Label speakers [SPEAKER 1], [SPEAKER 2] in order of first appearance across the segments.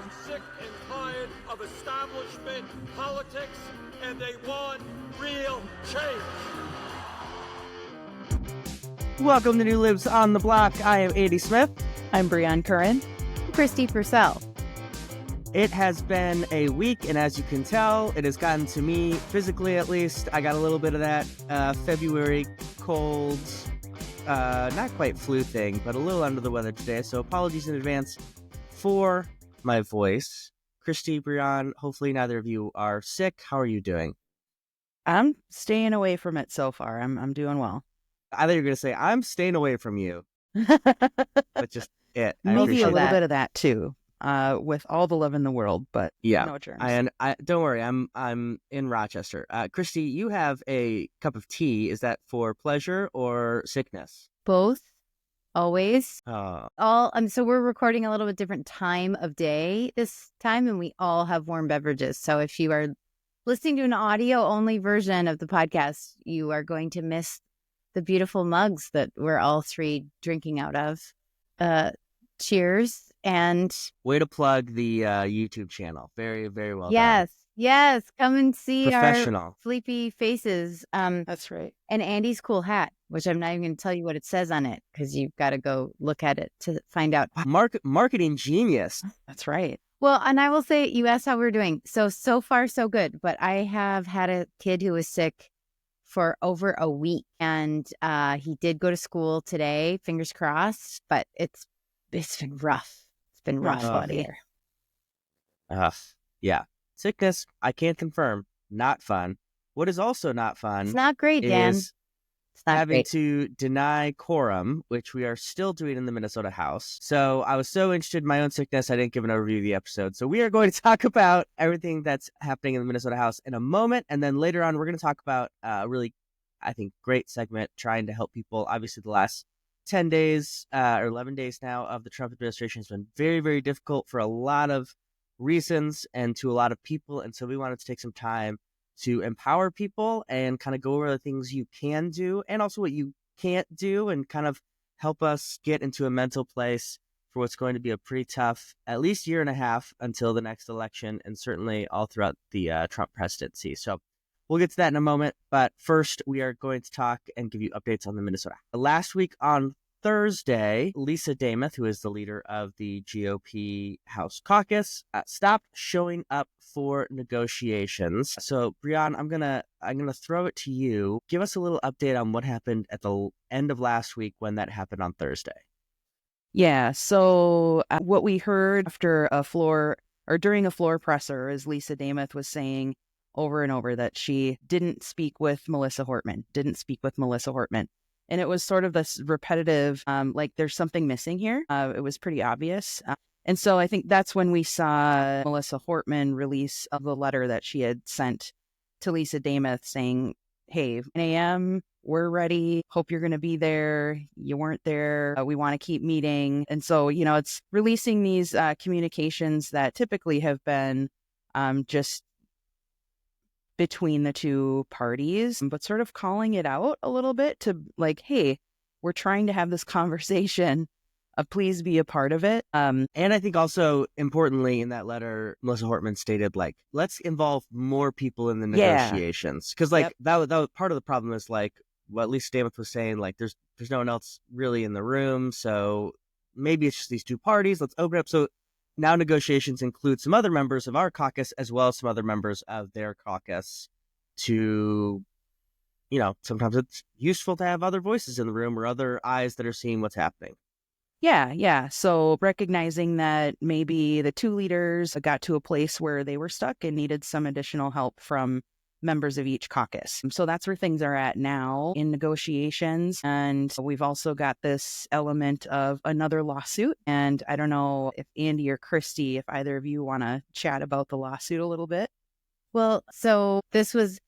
[SPEAKER 1] I'm sick and tired of establishment politics, and they want real change.
[SPEAKER 2] Welcome to New Libs on the Block. I am Andy Smith.
[SPEAKER 3] I'm Brion Curran.
[SPEAKER 4] Kristi Pursell.
[SPEAKER 2] It has been a week, and as you can tell, it has gotten to me, physically at least. I got a little bit of that February cold, not quite flu thing, but a little under the weather today, so apologies in advance for my voice. Kristi, Brion, hopefully neither of you are sick. How are you doing?
[SPEAKER 3] I'm staying away from it so far. I'm doing well.
[SPEAKER 2] I thought you were going to say, I'm staying away from you. But just it.
[SPEAKER 3] Maybe a little bit of that too, with all the love in the world, but
[SPEAKER 2] yeah,
[SPEAKER 3] no germs.
[SPEAKER 2] I don't worry, I'm in Rochester. Kristi, you have a cup of tea. Is that for pleasure or sickness?
[SPEAKER 4] Both, always.
[SPEAKER 2] Oh.
[SPEAKER 4] So we're recording a little bit different time of day this time, and we all have warm beverages. So if you are listening to an audio-only version of the podcast, you are going to miss the beautiful mugs that we're all three drinking out of. Cheers. And
[SPEAKER 2] way to plug the YouTube channel. Very, very well
[SPEAKER 4] done. Yes. Come and see
[SPEAKER 2] our
[SPEAKER 4] sleepy faces.
[SPEAKER 3] That's right.
[SPEAKER 4] And Andy's cool hat, which I'm not even going to tell you what it says on it because you've got to go look at it to find out.
[SPEAKER 2] Marketing genius.
[SPEAKER 3] That's right.
[SPEAKER 4] Well, and I will say, you asked how we're doing. So far, so good. But I have had a kid who was sick for over a week, and he did go to school today, fingers crossed, but it's been rough. It's been rough out here.
[SPEAKER 2] Yeah. Sickness, I can't confirm, not fun. What is also not fun,
[SPEAKER 4] it's not great, Dan.
[SPEAKER 2] Is having to deny quorum, which we are still doing in the Minnesota House. So I was so interested in my own sickness, I didn't give an overview of the episode. So we are going to talk about everything that's happening in the Minnesota House in a moment. And then later on, we're going to talk about a really, I think, great segment trying to help people. Obviously, the last 10 days or 11 days now of the Trump administration has been very, very difficult for a lot of reasons and to a lot of people. And so we wanted to take some time to empower people and kind of go over the things you can do and also what you can't do and kind of help us get into a mental place for what's going to be a pretty tough, at least year and a half until the next election and certainly all throughout the Trump presidency. So we'll get to that in a moment. But first, we are going to talk and give you updates on the Minnesota. Last week on Thursday, Lisa Dameth, who is the leader of the GOP House Caucus, stopped showing up for negotiations. So, Brion, I'm gonna throw it to you. Give us a little update on what happened at the end of last week when that happened on Thursday.
[SPEAKER 3] Yeah. So, what we heard after during a floor presser is Lisa Dameth was saying over and over that she didn't speak with Melissa Hortman. And it was sort of this repetitive, like there's something missing here. It was pretty obvious. And so I think that's when we saw Melissa Hortman release of the letter that she had sent to Lisa Dameth saying, hey, 9 a.m., we're ready. Hope you're going to be there. You weren't there. We want to keep meeting. And so, it's releasing these communications that typically have been just between the two parties, but sort of calling it out a little bit to like, hey, we're trying to have this conversation. Please be a part of it.
[SPEAKER 2] And I think also importantly in that letter, Melissa Hortman stated like, let's involve more people in the negotiations. Because that part of the problem is like what Lisa Dameth was saying, like there's no one else really in the room. So maybe it's just these two parties. Let's open up. So now negotiations include some other members of our caucus as well as some other members of their caucus to, sometimes it's useful to have other voices in the room or other eyes that are seeing what's happening.
[SPEAKER 3] Yeah. So recognizing that maybe the two leaders got to a place where they were stuck and needed some additional help from members of each caucus. So that's where things are at now in negotiations. And we've also got this element of another lawsuit. And I don't know if Andy or Kristi, if either of you want to chat about the lawsuit a little bit.
[SPEAKER 4] Well, so this was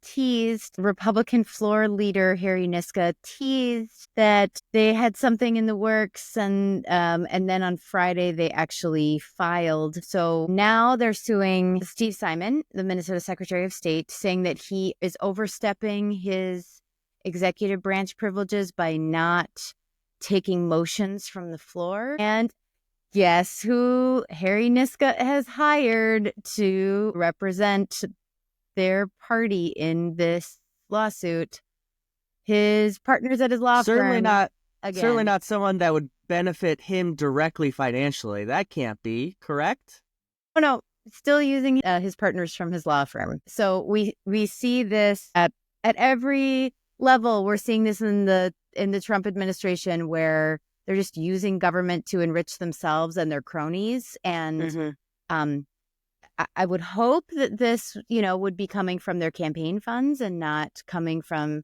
[SPEAKER 4] teased. Republican floor leader Harry Niska teased that they had something in the works, and then on Friday they actually filed. So now they're suing Steve Simon, the Minnesota Secretary of State, saying that he is overstepping his executive branch privileges by not taking motions from the floor. And guess who Harry Niska has hired to represent their party in this lawsuit? His partners at his law firm.
[SPEAKER 2] Certainly not someone that would benefit him directly financially. That can't be correct.
[SPEAKER 4] Oh no, still using his partners from his law firm. So we see this at every level. We're seeing this in the Trump administration, where they're just using government to enrich themselves and their cronies. And I would hope that this, would be coming from their campaign funds and not coming from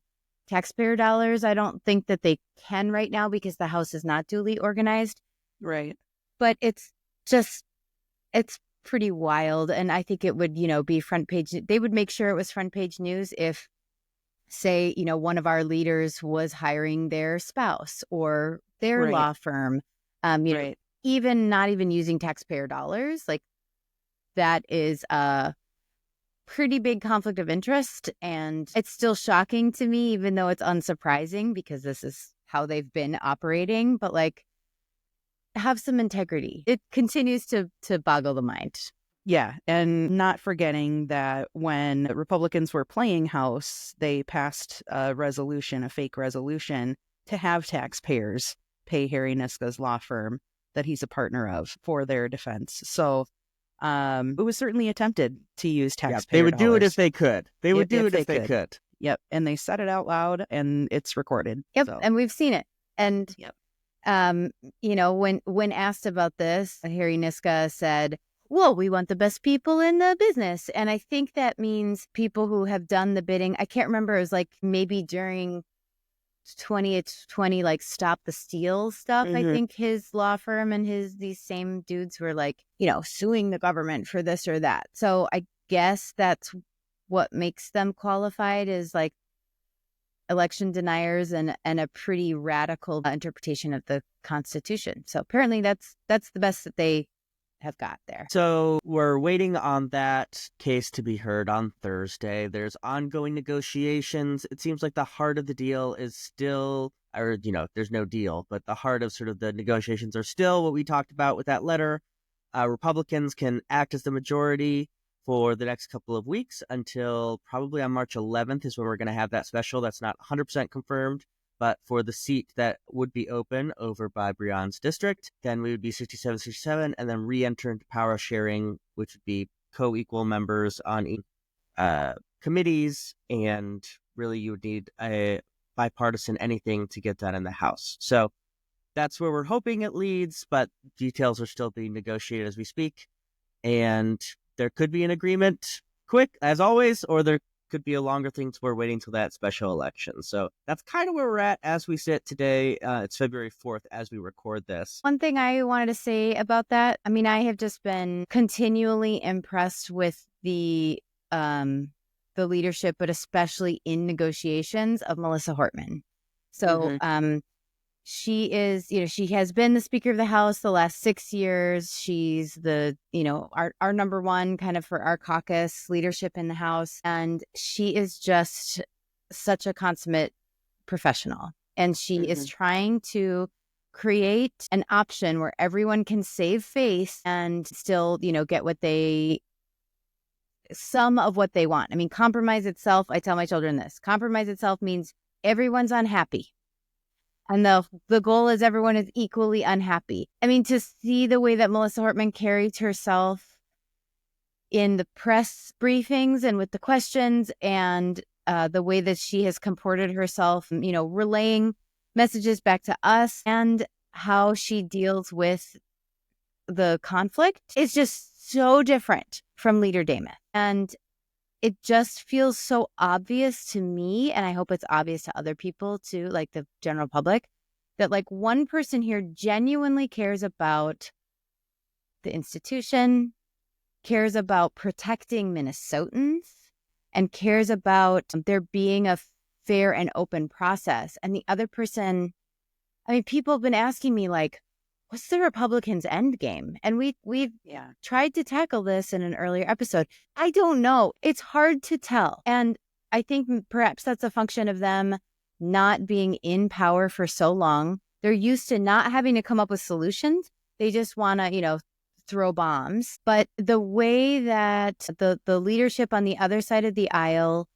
[SPEAKER 4] taxpayer dollars. I don't think that they can right now because the House is not duly organized.
[SPEAKER 3] Right.
[SPEAKER 4] But it's pretty wild. And I think it would, be front page. They would make sure it was front page news if, say, one of our leaders was hiring their spouse or their law firm, even not even using taxpayer dollars. Like, that is a pretty big conflict of interest. And it's still shocking to me, even though it's unsurprising because this is how they've been operating. But have some integrity. It continues to boggle the mind.
[SPEAKER 3] Yeah, and not forgetting that when Republicans were playing House, they passed a fake resolution, to have taxpayers pay Harry Niska's law firm that he's a partner of for their defense. So it was certainly attempted to use taxpayer
[SPEAKER 2] They would do it
[SPEAKER 3] dollars.
[SPEAKER 2] if they could. They would do it if they could.
[SPEAKER 3] Yep, and they said it out loud, and it's recorded.
[SPEAKER 4] Yep,
[SPEAKER 3] so.
[SPEAKER 4] and we've seen it. And
[SPEAKER 3] Yep.
[SPEAKER 4] When asked about this, Harry Niska said, well, we want the best people in the business. And I think that means people who have done the bidding. I can't remember. It was maybe during 2020, Stop the Steal stuff. I think his law firm and these same dudes were suing the government for this or that. So I guess that's what makes them qualified, is election deniers and a pretty radical interpretation of the Constitution. So apparently that's the best that they have got there.
[SPEAKER 2] So we're waiting on that case to be heard on Thursday. There's ongoing negotiations. It seems like the heart of the deal is still, there's no deal, but the heart of sort of the negotiations are still what we talked about with that letter. Republicans can act as the majority for the next couple of weeks until probably on March 11th is when we're going to have that special. That's not 100% confirmed, but for the seat that would be open over by Brion's district, then we would be 67-67 and then re-enter into power sharing, which would be co-equal members on committees. And really you would need a bipartisan anything to get done in the House. So that's where we're hoping it leads, but details are still being negotiated as we speak. And there could be an agreement quick, as always, or there could be a longer thing to we're waiting till that special election. So that's kind of where we're at as we sit today. It's February 4th as we record this.
[SPEAKER 4] One thing I wanted to say about that, I have just been continually impressed with the leadership, but especially in negotiations, of Melissa Hortman. So she is, she has been the Speaker of the House the last 6 years. She's the, our number one kind of for our caucus leadership in the House. And she is just such a consummate professional. And she is trying to create an option where everyone can save face and still, get some of what they want. Compromise itself, I tell my children this, compromise itself means everyone's unhappy. And the goal is everyone is equally unhappy. To see the way that Melissa Hortman carried herself in the press briefings and with the questions, and the way that she has comported herself, relaying messages back to us, and how she deals with the conflict is just so different from Leader Dameth. And it just feels so obvious to me, and I hope it's obvious to other people too, like the general public, that one person here genuinely cares about the institution, cares about protecting Minnesotans, and cares about there being a fair and open process. And the other person, people have been asking me what's the Republicans' end game? And we've tried to tackle this in an earlier episode. I don't know. It's hard to tell. And I think perhaps that's a function of them not being in power for so long. They're used to not having to come up with solutions. They just want to, throw bombs. But the way that the leadership on the other side of the aisle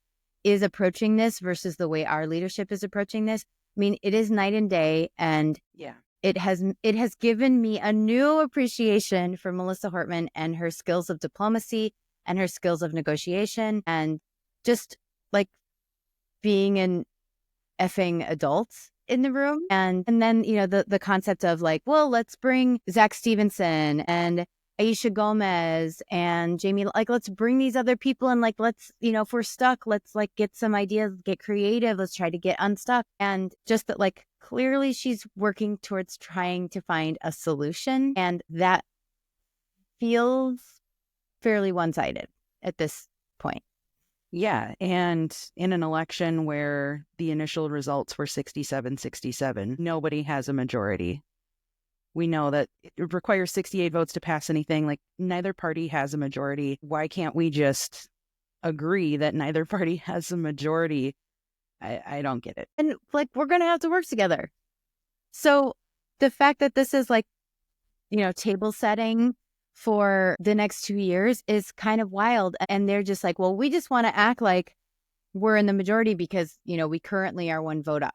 [SPEAKER 4] is approaching this versus the way our leadership is approaching this, I mean, it is night and day. And
[SPEAKER 3] Yeah.
[SPEAKER 4] it has given me a new appreciation for Melissa Hortman and her skills of diplomacy and her skills of negotiation and just like being an effing adult in the room. And then, the concept of like, well, let's bring Zach Stevenson and Aisha Gomez and Jamie, like, let's bring these other people and like, let's, if we're stuck, let's like get some ideas, get creative. Let's try to get unstuck. And just that, like, clearly she's working towards trying to find a solution. And that feels fairly one-sided at this point.
[SPEAKER 3] Yeah. And in an election where the initial results were 67-67, nobody has a majority. We know that it requires 68 votes to pass anything. Like, neither party has a majority. Why can't we just agree that neither party has a majority? I don't get it.
[SPEAKER 4] And like, we're going to have to work together. So the fact that this is like, table setting for the next 2 years is kind of wild. And they're just like, well, we just want to act like we're in the majority because, we currently are one vote up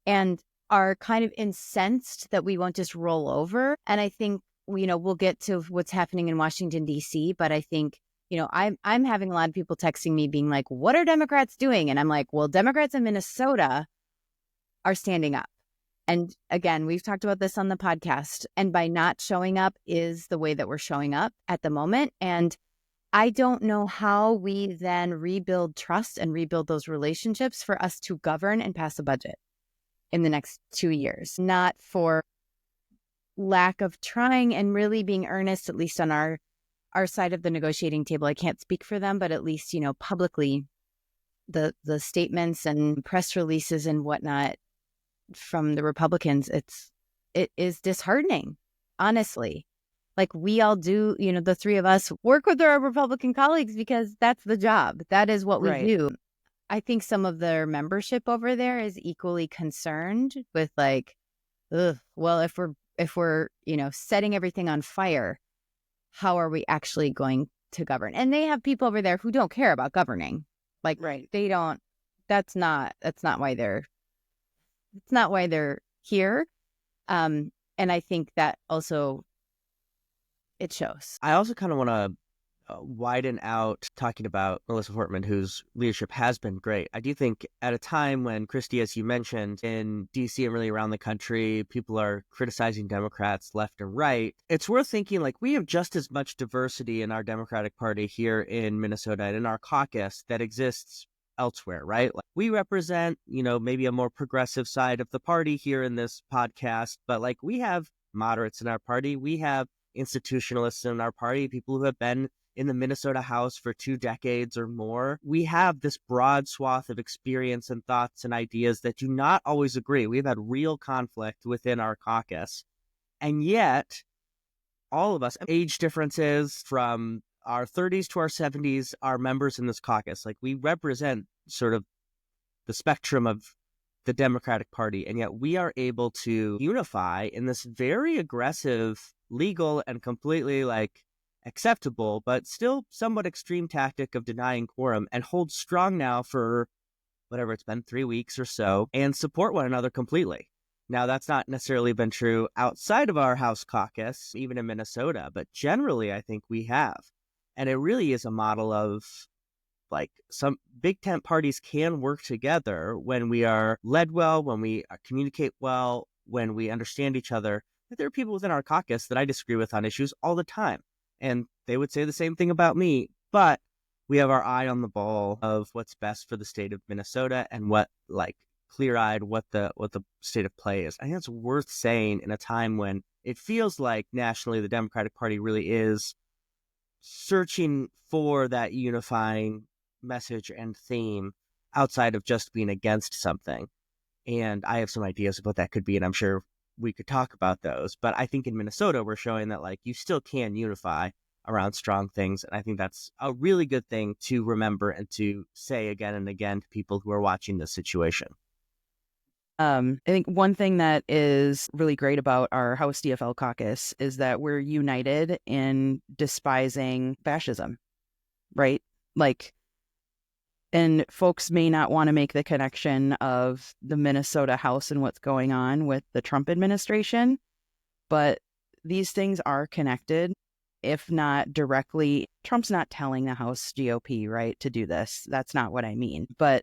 [SPEAKER 4] and are kind of incensed that we won't just roll over. And I think, we'll get to what's happening in Washington, D.C. But I think, I'm having a lot of people texting me being like, what are Democrats doing? And I'm like, well, Democrats in Minnesota are standing up. And again, we've talked about this on the podcast. And by not showing up is the way that we're showing up at the moment. And I don't know how we then rebuild trust and rebuild those relationships for us to govern and pass a budget in the next 2 years, not for lack of trying and really being earnest, at least on our side of the negotiating table. I can't speak for them, but at least, publicly, the statements and press releases and whatnot from the Republicans, it is disheartening, honestly. Like, we all do, the three of us work with our Republican colleagues because that's the job. That is what we do. I think some of their membership over there is equally concerned with like, well, if we're, setting everything on fire, how are we actually going to govern? And they have people over there who don't care about governing. Like, they don't, that's not why they're here. And I think that also it shows.
[SPEAKER 2] I also kind of want to widen out talking about Melissa Hortman, whose leadership has been great. I do think at a time when, Kristi, as you mentioned, in D.C. and really around the country, people are criticizing Democrats left and right, it's worth thinking, like, we have just as much diversity in our Democratic Party here in Minnesota and in our caucus that exists elsewhere, right? Like, we represent, maybe a more progressive side of the party here in this podcast, but like, we have moderates in our party. We have institutionalists in our party, people who have been in the Minnesota House for 2 decades or more. We have this broad swath of experience and thoughts and ideas that do not always agree. We've had real conflict within our caucus. And yet, all of us, age differences from our 30s to our 70s, are members in this caucus. Like, we represent sort of the spectrum of the Democratic Party, and yet we are able to unify in this very aggressive, legal, and completely acceptable, but still somewhat extreme tactic of denying quorum, and hold strong now for whatever it's been, 3 weeks or so, and support one another completely. Now, that's not necessarily been true outside of our House caucus, even in Minnesota, but generally I think we have. And it really is a model of, like, some big tent parties can work together when we are led well, when we communicate well, when we understand each other. But there are people within our caucus that I disagree with on issues all the time, and they would say the same thing about me. But we have our eye on the ball of what's best for the state of Minnesota and what, like, clear-eyed what the state of play is. I think it's worth saying in a time when it feels like nationally the Democratic Party really is searching for that unifying message and theme outside of just being against something. And I have some ideas of what that could be, and I'm sure we could talk about those. But I think in Minnesota, we're showing that, like, you still can unify around strong things. And I think that's a really good thing to remember and to say again and again to people who are watching this situation.
[SPEAKER 3] I think one thing that is really great about our House DFL caucus is that we're united in despising fascism, right? Like, and folks may not want to make the connection of the Minnesota House and what's going on with the Trump administration, but these things are connected, if not directly. Trump's not telling the House GOP, right, to do this. That's not what I mean. But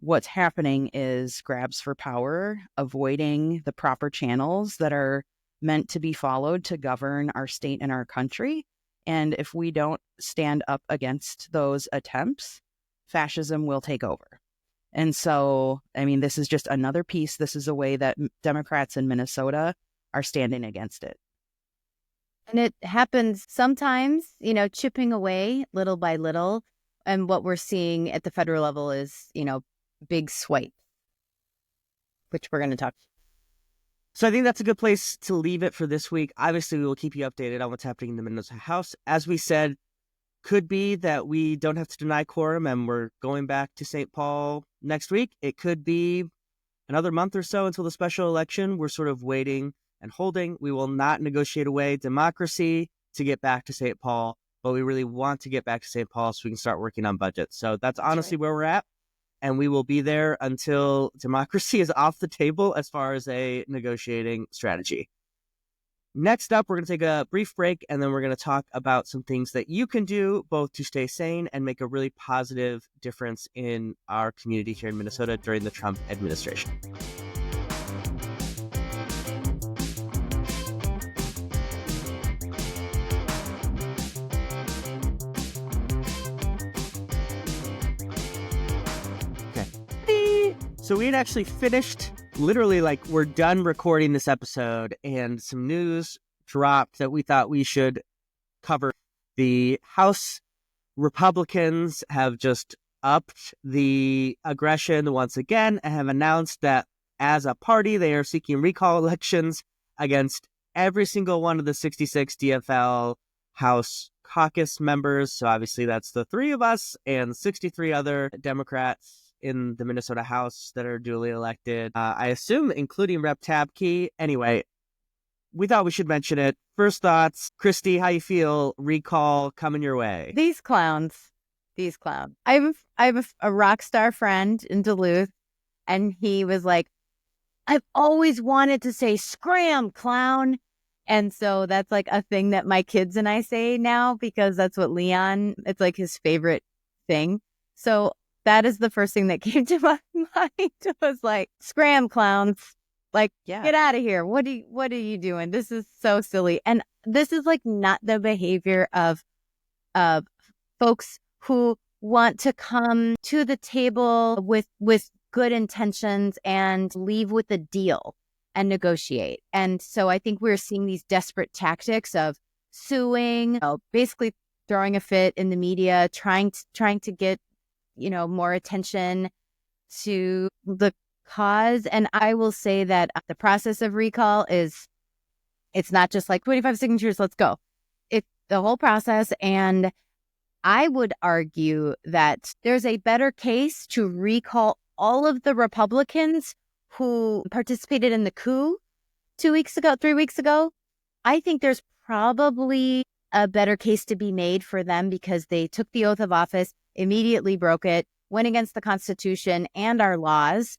[SPEAKER 3] what's happening is grabs for power, avoiding the proper channels that are meant to be followed to govern our state and our country. And if we don't stand up against those attempts, fascism will take over. And so, I mean, this is just another piece. This is a way that Democrats in Minnesota are standing against it.
[SPEAKER 4] And it happens sometimes, chipping away little by little. And what we're seeing at the federal level is, big swipe, which we're going to talk.
[SPEAKER 2] So I think that's a good place to leave it for this week. Obviously, we will keep you updated on what's happening in the Minnesota House. As we said, could be that we don't have to deny quorum and we're going back to St. Paul next week. It could be another month or so until the special election. We're sort of waiting and holding. We will not negotiate away democracy to get back to St. Paul, but we really want to get back to St. Paul so we can start working on budgets. So that's honestly where we're at. And we will be there until democracy is off the table as far as a negotiating strategy. Next up, we're going to take a brief break, and then we're going to talk about some things that you can do both to stay sane and make a really positive difference in our community here in Minnesota during the Trump administration. Okay. So we had actually finished. Literally, we're done recording this episode, and some news dropped that we thought we should cover. The House Republicans have just upped the aggression once again and have announced that as a party, they are seeking recall elections against every single one of the 66 DFL House caucus members. So obviously that's the three of us and 63 other Democrats in the Minnesota House that are duly elected, I assume, including Rep. Tabke. Anyway, we thought we should mention it. First thoughts, Kristi, how you feel? Recall coming your way?
[SPEAKER 4] These clowns. I have a rock star friend in Duluth, and he was like, I've always wanted to say scram, clown. And so that's like a thing that my kids and I say now, because that's what Leon, it's like his favorite thing. So that is the first thing that came to my mind. Was like, scram, clowns. Like, Get out of here. What are you doing? This is so silly. And this is like not the behavior of folks who want to come to the table with good intentions and leave with a deal and negotiate. And so I think we're seeing these desperate tactics of suing, basically throwing a fit in the media, trying to get more attention to the cause. And I will say that the process of recall it's not just like 25 signatures, let's go. It's the whole process. And I would argue that there's a better case to recall all of the Republicans who participated in the coup 3 weeks ago. I think there's probably a better case to be made for them because they took the oath of office, immediately broke it, went against the Constitution and our laws.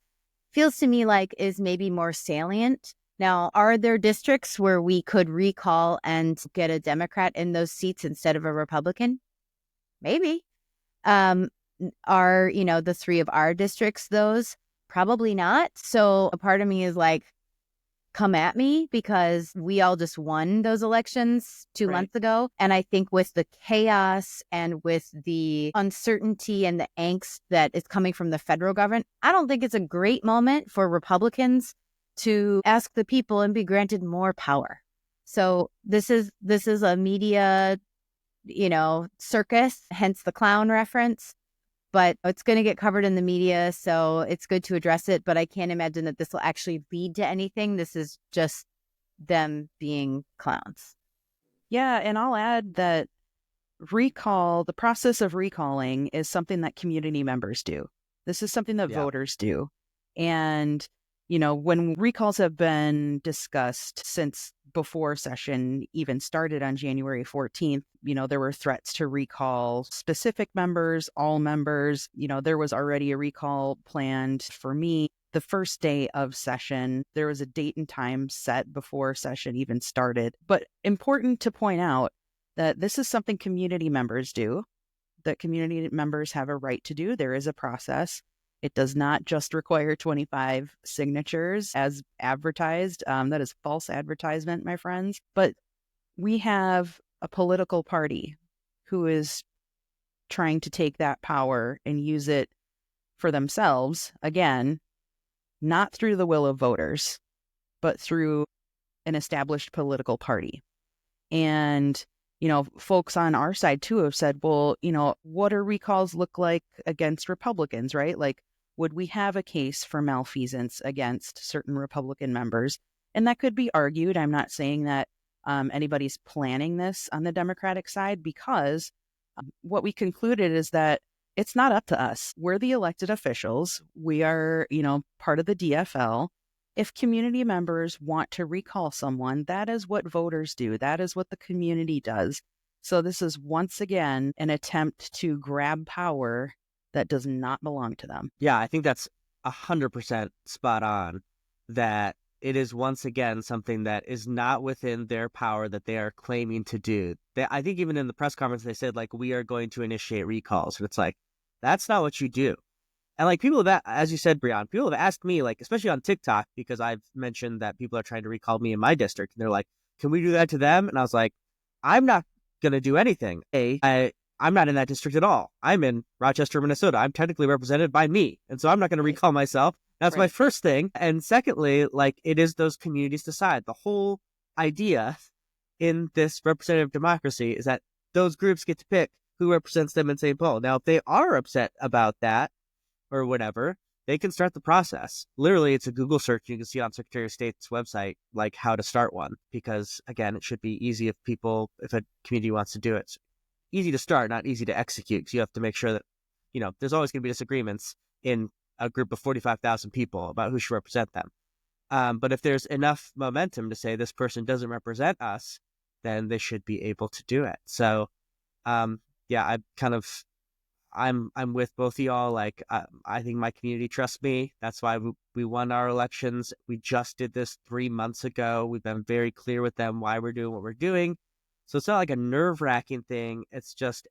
[SPEAKER 4] Feels to me like is maybe more salient. Now, are there districts where we could recall and get a Democrat in those seats instead of a Republican? Maybe. Are, the three of our districts those? Probably not. So a part of me is like, come at me, because we all just won those elections 2 months ago. And I think with the chaos and with the uncertainty and the angst that is coming from the federal government, I don't think it's a great moment for Republicans to ask the people and be granted more power. So this is a media, circus, hence the clown reference. But it's going to get covered in the media, so it's good to address it. But I can't imagine that this will actually lead to anything. This is just them being clowns.
[SPEAKER 3] Yeah, and I'll add that the process of recalling is something that community members do. This is something that voters do. And when recalls have been discussed since before session even started on January 14th, there were threats to recall specific members, all members. There was already a recall planned for me the first day of session. There was a date and time set before session even started. But important to point out that this is something community members do, that community members have a right to do. There is a process. It does not just require 25 signatures as advertised. That is false advertisement, my friends. But we have a political party who is trying to take that power and use it for themselves, again, not through the will of voters, but through an established political party. And folks on our side too have said, well, what do recalls look like against Republicans, right? Like, would we have a case for malfeasance against certain Republican members? And that could be argued. I'm not saying that anybody's planning this on the Democratic side, because what we concluded is that it's not up to us. We're the elected officials. We are, part of the DFL. If community members want to recall someone, that is what voters do. That is what the community does. So this is once again an attempt to grab power that does not belong to them.
[SPEAKER 2] Yeah, I think that's 100% spot on, that it is once again something that is not within their power that they are claiming to do. I think even in the press conference, they said, like, we are going to initiate recalls. And it's like, that's not what you do. And like, people have, as you said, Brion, people have asked me, like, especially on TikTok, because I've mentioned that people are trying to recall me in my district. And they're like, can we do that to them? And I was like, I'm not going to do anything. I'm not in that district at all. I'm in Rochester, Minnesota. I'm technically represented by me. And so I'm not going to recall myself. That's my first thing. And secondly, like, it is those communities decide. The whole idea in this representative democracy is that those groups get to pick who represents them in St. Paul. Now, if they are upset about that or whatever, they can start the process. Literally, it's a Google search. You can see on Secretary of State's website, like, how to start one. Because, again, it should be easy if a community wants to do it. It's easy to start, not easy to execute, because you have to make sure that, there's always going to be disagreements in a group of 45,000 people about who should represent them. But if there's enough momentum to say this person doesn't represent us, then they should be able to do it. So, yeah, I'm with both of y'all. Like, I think my community trusts me. That's why we won our elections. We just did this 3 months ago. We've been very clear with them why we're doing what we're doing. So it's not like a nerve-wracking thing. It's just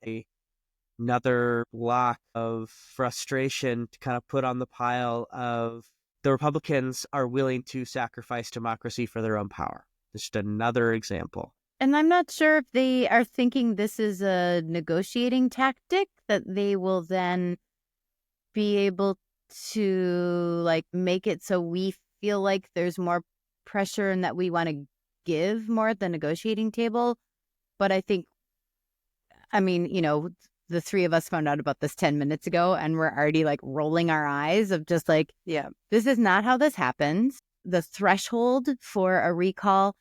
[SPEAKER 2] another block of frustration to kind of put on the pile of the Republicans are willing to sacrifice democracy for their own power. Just another example.
[SPEAKER 4] And I'm not sure if they are thinking this is a negotiating tactic that they will then be able to, like, make it so we feel like there's more pressure and that we want to give more at the negotiating table. But I think, the three of us found out about this 10 minutes ago, and we're already, like, rolling our eyes of just like,
[SPEAKER 3] Yeah.
[SPEAKER 4] this is not how this happens. The threshold for a recall,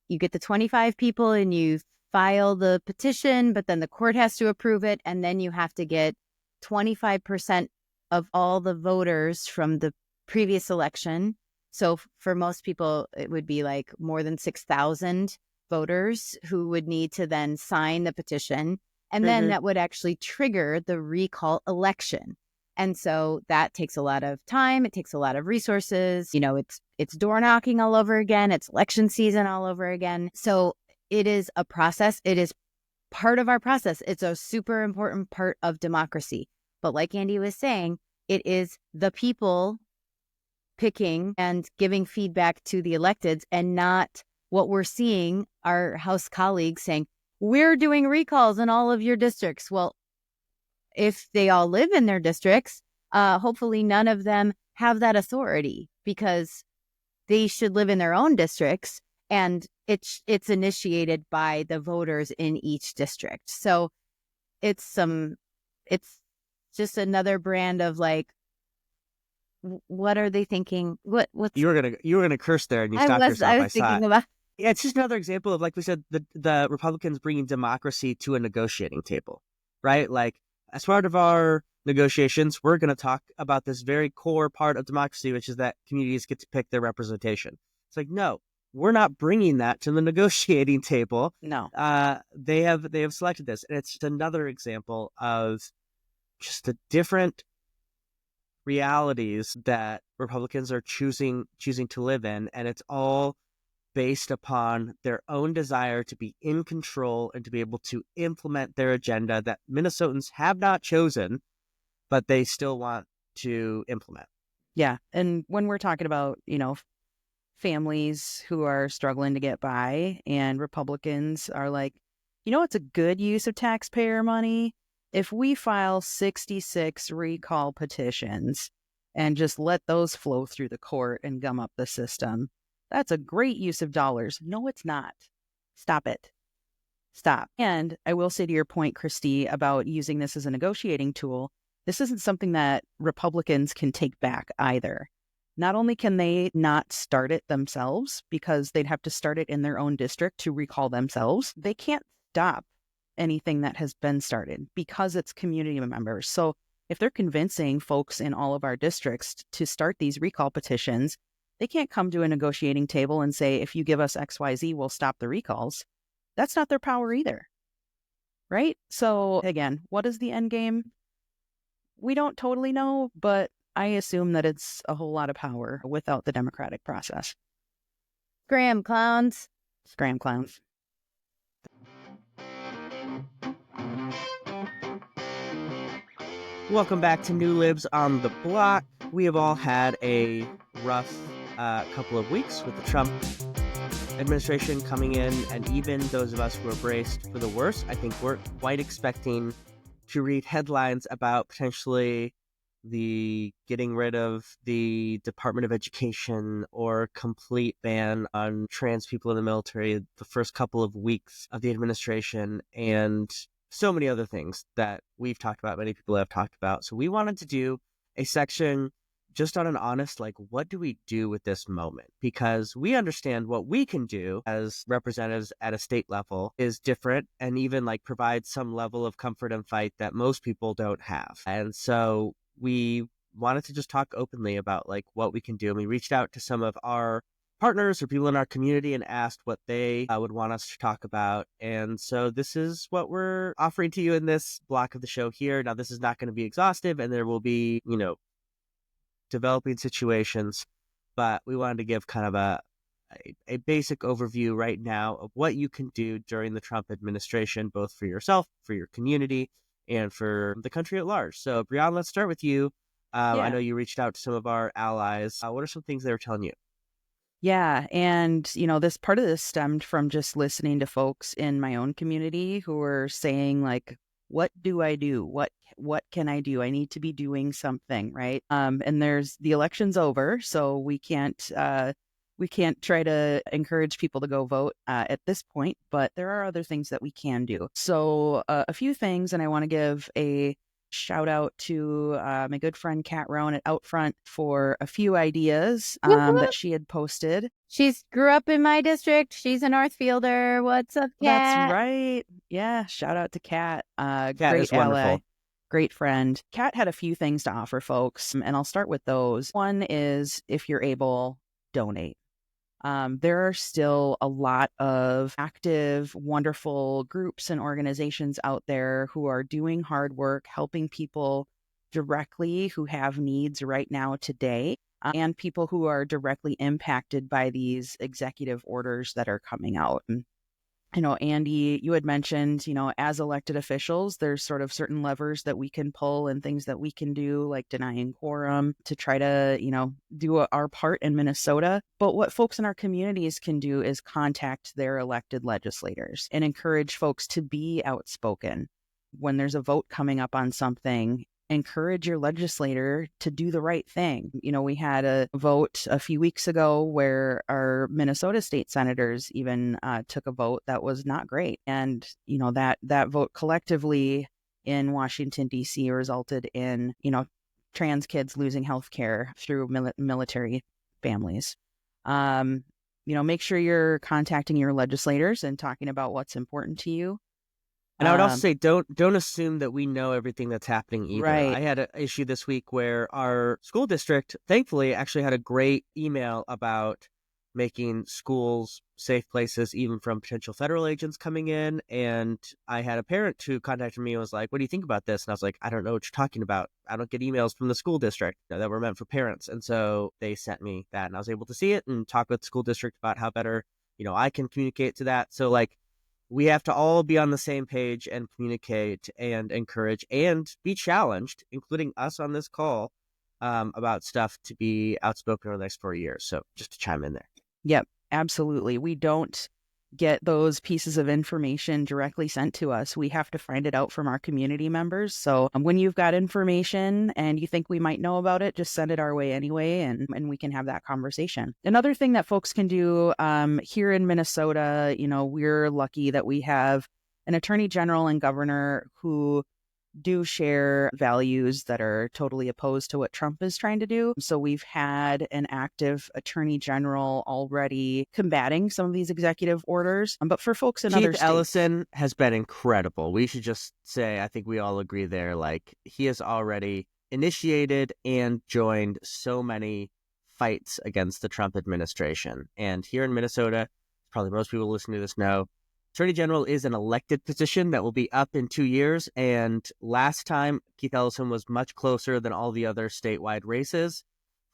[SPEAKER 4] you get the 25 people and you file the petition, but then the court has to approve it. And then you have to get 25% of all the voters from the previous election. So for most people, it would be like more than 6,000 voters who would need to then sign the petition. And then that would actually trigger the recall election. And so that takes a lot of time. It takes a lot of resources. It's door knocking all over again. It's election season all over again. So it is a process. It is part of our process. It's a super important part of democracy. But like Andy was saying, it is the people picking and giving feedback to the electeds, and not what we're seeing our House colleagues saying, we're doing recalls in all of your districts. Well, if they all live in their districts, hopefully none of them have that authority, because they should live in their own districts, and it's initiated by the voters in each district. So it's just another brand of, like, what are they thinking? What's
[SPEAKER 2] You were gonna curse there, and you stopped yourself.
[SPEAKER 4] I was thinking about.
[SPEAKER 2] Yeah, it's just another example of, like we said, the Republicans bringing democracy to a negotiating table, right? Like, as part of our negotiations, we're going to talk about this very core part of democracy, which is that communities get to pick their representation. It's like, no, we're not bringing that to the negotiating table.
[SPEAKER 3] No.
[SPEAKER 2] They have selected this, and it's another example of just the different realities that Republicans are choosing to live in, and it's all based upon their own desire to be in control and to be able to implement their agenda that Minnesotans have not chosen, but they still want to implement.
[SPEAKER 3] Yeah. And when we're talking about, families who are struggling to get by, and Republicans are like, it's a good use of taxpayer money? If we file 66 recall petitions and just let those flow through the court and gum up the system, that's a great use of dollars. No, it's not. Stop it. Stop. And I will say to your point, Kristi, about using this as a negotiating tool, this isn't something that Republicans can take back either. Not only can they not start it themselves, because they'd have to start it in their own district to recall themselves, they can't stop anything that has been started because it's community members. So if they're convincing folks in all of our districts to start these recall petitions, they can't come to a negotiating table and say, if you give us XYZ, we'll stop the recalls. That's not their power either. Right? So again, what is the end game? We don't totally know, but I assume that it's a whole lot of power without the democratic process.
[SPEAKER 4] Scram clowns.
[SPEAKER 3] Scram clowns.
[SPEAKER 2] Welcome back to New Libs on the Block. We have all had a rough couple of weeks with the Trump administration coming in, and even those of us who are braced for the worst, I think we're quite expecting to read headlines about potentially the getting rid of the Department of Education or complete ban on trans people in the military the first couple of weeks of the administration, and so many other things that we've talked about, many people have talked about. So we wanted to do a section just on an honest, like, what do we do with this moment? Because we understand what we can do as representatives at a state level is different, and even like provide some level of comfort and fight that most people don't have. And so we wanted to just talk openly about like what we can do. And we reached out to some of our partners or people in our community and asked what they would want us to talk about. And so this is what we're offering to you in this block of the show here. Now, this is not going to be exhaustive, and there will be, developing situations, but we wanted to give kind of a basic overview right now of what you can do during the Trump administration, both for yourself, for your community, and for the country at large. So, Brion, let's start with you. I know you reached out to some of our allies. What are some things they were telling you?
[SPEAKER 3] Yeah. And, this part of this stemmed from just listening to folks in my own community who were saying, like, what do I do? What can I do? I need to be doing something, right? And there's the election's over, so we can't try to encourage people to go vote at this point, but there are other things that we can do. So a few things, and I want to give a shout out to my good friend Kat Rowan at Outfront for a few ideas that she had posted.
[SPEAKER 4] She grew up in my district. She's a Northfielder. What's up, Kat?
[SPEAKER 3] That's right. Yeah, shout out to Kat.
[SPEAKER 2] Kat
[SPEAKER 3] great
[SPEAKER 2] is wonderful.
[SPEAKER 3] ally, great friend. Kat had a few things to offer folks, and I'll start with those. One is, if you're able, donate. There are still a lot of active, wonderful groups and organizations out there who are doing hard work, helping people directly who have needs right now today, and people who are directly impacted by these executive orders that are coming out. And, Andy, you had mentioned, as elected officials, there's sort of certain levers that we can pull and things that we can do, like denying quorum to try to, do our part in Minnesota. But what folks in our communities can do is contact their elected legislators and encourage folks to be outspoken. When there's a vote coming up on something, encourage your legislator to do the right thing. We had a vote a few weeks ago where our Minnesota state senators even took a vote that was not great. And, that vote collectively in Washington, D.C. resulted in, trans kids losing health care through military families. Make sure you're contacting your legislators and talking about what's important to you.
[SPEAKER 2] And I would also say, don't assume that we know everything that's happening either.
[SPEAKER 3] Right.
[SPEAKER 2] I had an issue this week where our school district, thankfully, actually had a great email about making schools safe places, even from potential federal agents coming in. And I had a parent who contacted me and was like, what do you think about this? And I was like, I don't know what you're talking about. I don't get emails from the school district that were meant for parents. And so they sent me that, and I was able to see it and talk with the school district about how better, I can communicate to that. So like, we have to all be on the same page and communicate and encourage and be challenged, including us on this call, about stuff to be outspoken over the next 4 years. So just to chime in there.
[SPEAKER 3] Yep, absolutely. We don't get those pieces of information directly sent to us. We have to find it out from our community members. So when you've got information and you think we might know about it, just send it our way anyway, and we can have that conversation. Another thing that folks can do here in Minnesota, we're lucky that we have an attorney general and governor who do share values that are totally opposed to what Trump is trying to do. So we've had an active attorney general already combating some of these executive orders. But for folks in other
[SPEAKER 2] Keith
[SPEAKER 3] states,
[SPEAKER 2] Ellison has been incredible. We should just say, I think we all agree there, like he has already initiated and joined so many fights against the Trump administration. And here in Minnesota, probably most people listening to this know, Attorney General is an elected position that will be up in 2 years. And last time, Keith Ellison was much closer than all the other statewide races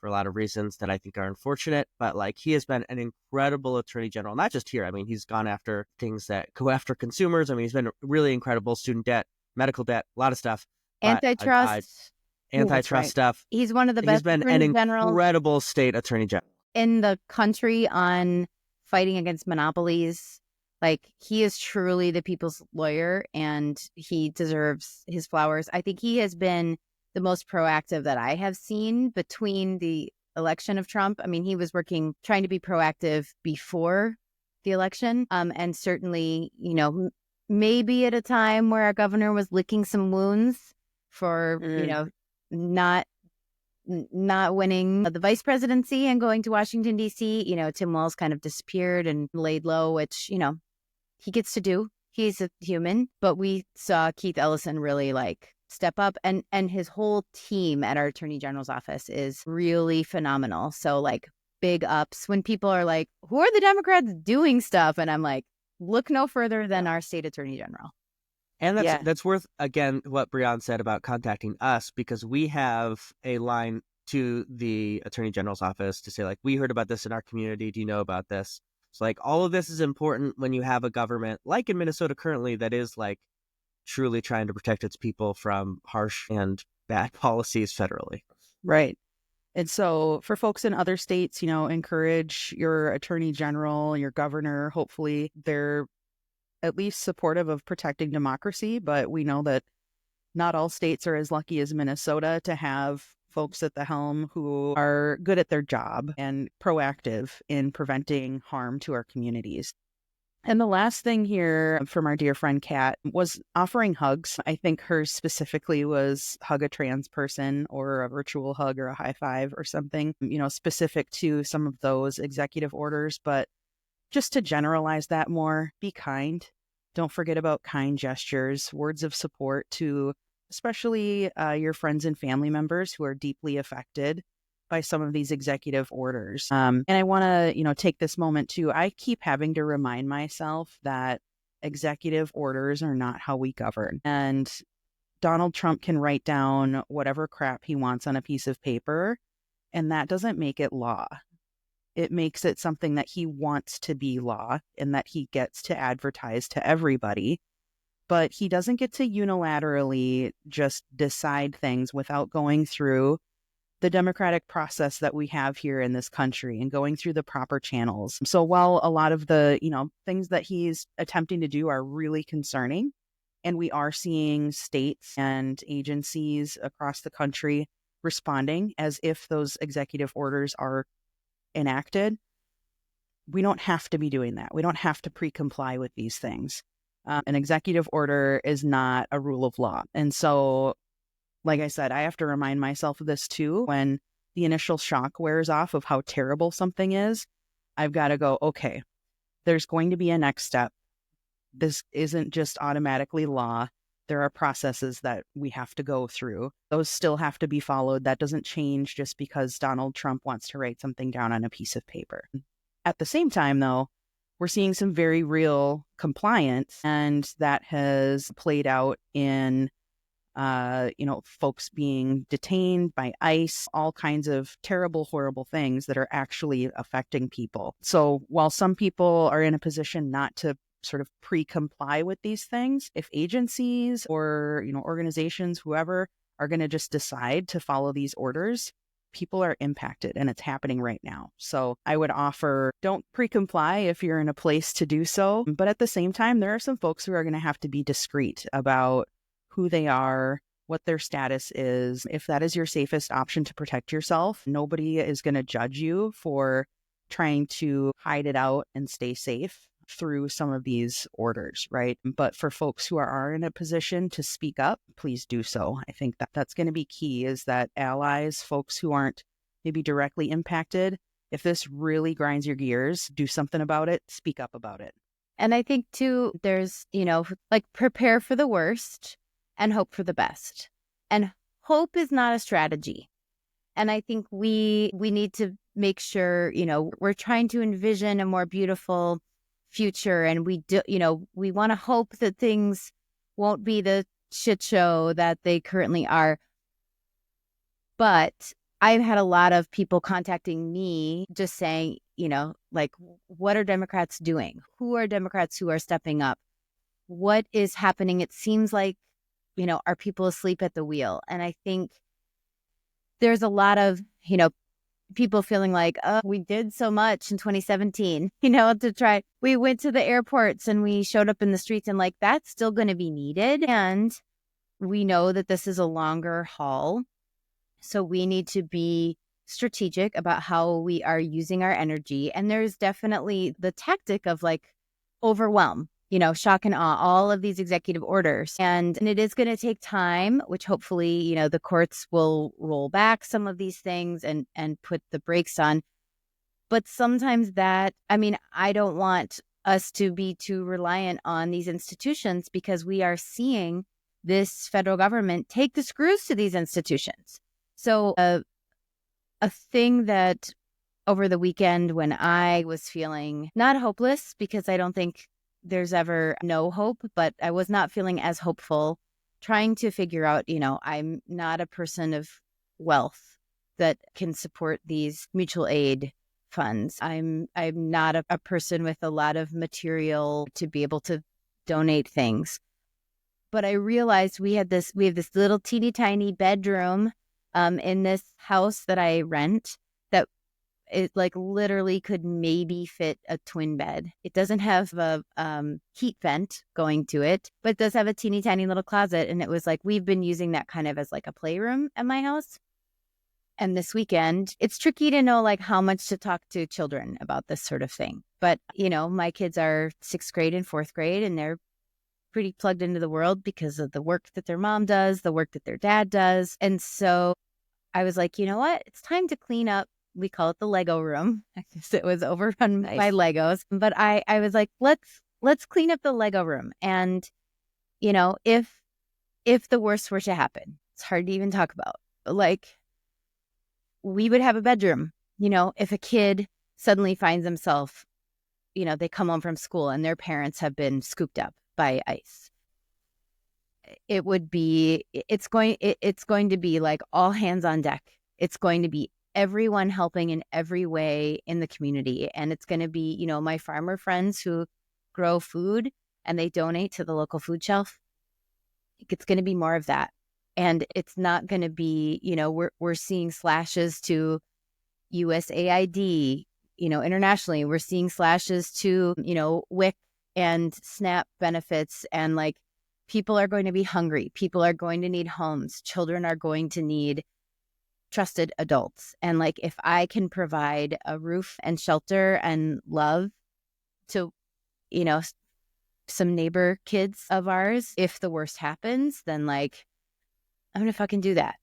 [SPEAKER 2] for a lot of reasons that I think are unfortunate. But like, he has been an incredible Attorney General, not just here. I mean, he's gone after things that go after consumers. I mean, he's been really incredible. Student debt, medical debt, a lot of stuff.
[SPEAKER 4] Antitrust.
[SPEAKER 2] Antitrust
[SPEAKER 4] right.
[SPEAKER 2] stuff.
[SPEAKER 4] He's one of the best
[SPEAKER 2] He's been an incredible state Attorney General
[SPEAKER 4] in the country on fighting against monopolies. Like, he is truly the people's lawyer, and he deserves his flowers. I think he has been the most proactive that I have seen between the election of Trump. I mean, he was trying to be proactive before the election. And certainly, maybe at a time where our governor was licking some wounds for, not winning the vice presidency and going to Washington, D.C., Tim Walz kind of disappeared and laid low, which, he gets to do. He's a human. But we saw Keith Ellison really step up, and his whole team at our attorney general's office is really phenomenal. So big ups when people are like, who are the Democrats doing stuff? And I'm like, look no further than our state attorney general.
[SPEAKER 2] And that's worth, again, what Brion said about contacting us, because we have a line to the attorney general's office to say, we heard about this in our community. Do you know about this? So all of this is important when you have a government like in Minnesota currently that is truly trying to protect its people from harsh and bad policies federally.
[SPEAKER 3] Right. And so for folks in other states, encourage your attorney general, your governor. Hopefully they're at least supportive of protecting democracy. But we know that not all states are as lucky as Minnesota to have folks at the helm who are good at their job and proactive in preventing harm to our communities. And the last thing here from our dear friend Kat was offering hugs. I think hers specifically was hug a trans person, or a virtual hug, or a high five or something, specific to some of those executive orders. But just to generalize that more, be kind. Don't forget about kind gestures, words of support to especially your friends and family members who are deeply affected by some of these executive orders. And I want to, take this moment too. I keep having to remind myself that executive orders are not how we govern. And Donald Trump can write down whatever crap he wants on a piece of paper, and that doesn't make it law. It makes it something that he wants to be law and that he gets to advertise to everybody. But he doesn't get to unilaterally just decide things without going through the democratic process that we have here in this country and going through the proper channels. So while a lot of the, things that he's attempting to do are really concerning, and we are seeing states and agencies across the country responding as if those executive orders are enacted, we don't have to be doing that. We don't have to pre-comply with these things. An executive order is not a rule of law. And so, like I said, I have to remind myself of this too. When the initial shock wears off of how terrible something is, I've got to go, okay, there's going to be a next step. This isn't just automatically law. There are processes that we have to go through. Those still have to be followed. That doesn't change just because Donald Trump wants to write something down on a piece of paper. At the same time, though, we're seeing some very real compliance, and that has played out in folks being detained by ICE, all kinds of terrible, horrible things that are actually affecting people. So while some people are in a position not to sort of pre-comply with these things, if agencies or, organizations, whoever, are going to just decide to follow these orders, people are impacted, and it's happening right now. So I would offer, don't pre-comply if you're in a place to do so. But at the same time, there are some folks who are going to have to be discreet about who they are, what their status is. If that is your safest option to protect yourself, nobody is going to judge you for trying to hide it out and stay safe through some of these orders, right? But for folks who are in a position to speak up, please do so. I think that that's going to be key, is that allies, folks who aren't maybe directly impacted, if this really grinds your gears, do something about it, speak up about it.
[SPEAKER 4] And I think too, there's, prepare for the worst and hope for the best. And hope is not a strategy. And I think we need to make sure, we're trying to envision a more beautiful future, and we want to hope that things won't be the shit show that they currently are. But I've had a lot of people contacting me just saying, what are Democrats doing? Who are Democrats who are stepping up? What is happening? It seems like, are people asleep at the wheel? And I think there's a lot of, people feeling like, oh, we did so much in 2017, to try. We went to the airports and we showed up in the streets, and that's still going to be needed. And we know that this is a longer haul. So we need to be strategic about how we are using our energy. And there's definitely the tactic of overwhelm, shock and awe, all of these executive orders. And it is going to take time, which hopefully, the courts will roll back some of these things and put the brakes on. But sometimes I don't want us to be too reliant on these institutions, because we are seeing this federal government take the screws to these institutions. So a thing that over the weekend, when I was feeling not hopeless, because I don't think there's ever no hope, but I was not feeling as hopeful, trying to figure out, I'm not a person of wealth that can support these mutual aid funds. I'm not a person with a lot of material to be able to donate things. But I realized we have this little teeny tiny bedroom in this house that I rent, that it literally could maybe fit a twin bed. It doesn't have a heat vent going to it, but it does have a teeny tiny little closet. And it was we've been using that kind of as a playroom at my house. And this weekend, it's tricky to know how much to talk to children about this sort of thing. But, my kids are 6th grade and 4th grade, and they're pretty plugged into the world because of the work that their mom does, the work that their dad does. And so I was like, you know what? It's time to clean up. We call it the Lego room. I guess it was overrun by Legos. But I was like, let's clean up the Lego room. And, if the worst were to happen, it's hard to even talk about. We would have a bedroom. If a kid suddenly finds himself, they come home from school and their parents have been scooped up by ICE. It's going to be all hands on deck. It's going to be everyone helping in every way in the community. And it's going to be, my farmer friends who grow food and they donate to the local food shelf. It's going to be more of that. And it's not going to be, we're seeing slashes to USAID, internationally. We're seeing slashes to, WIC and SNAP benefits. And people are going to be hungry. People are going to need homes. Children are going to need trusted adults. And if I can provide a roof and shelter and love to, some neighbor kids of ours, if the worst happens, then I'm going to fucking do that.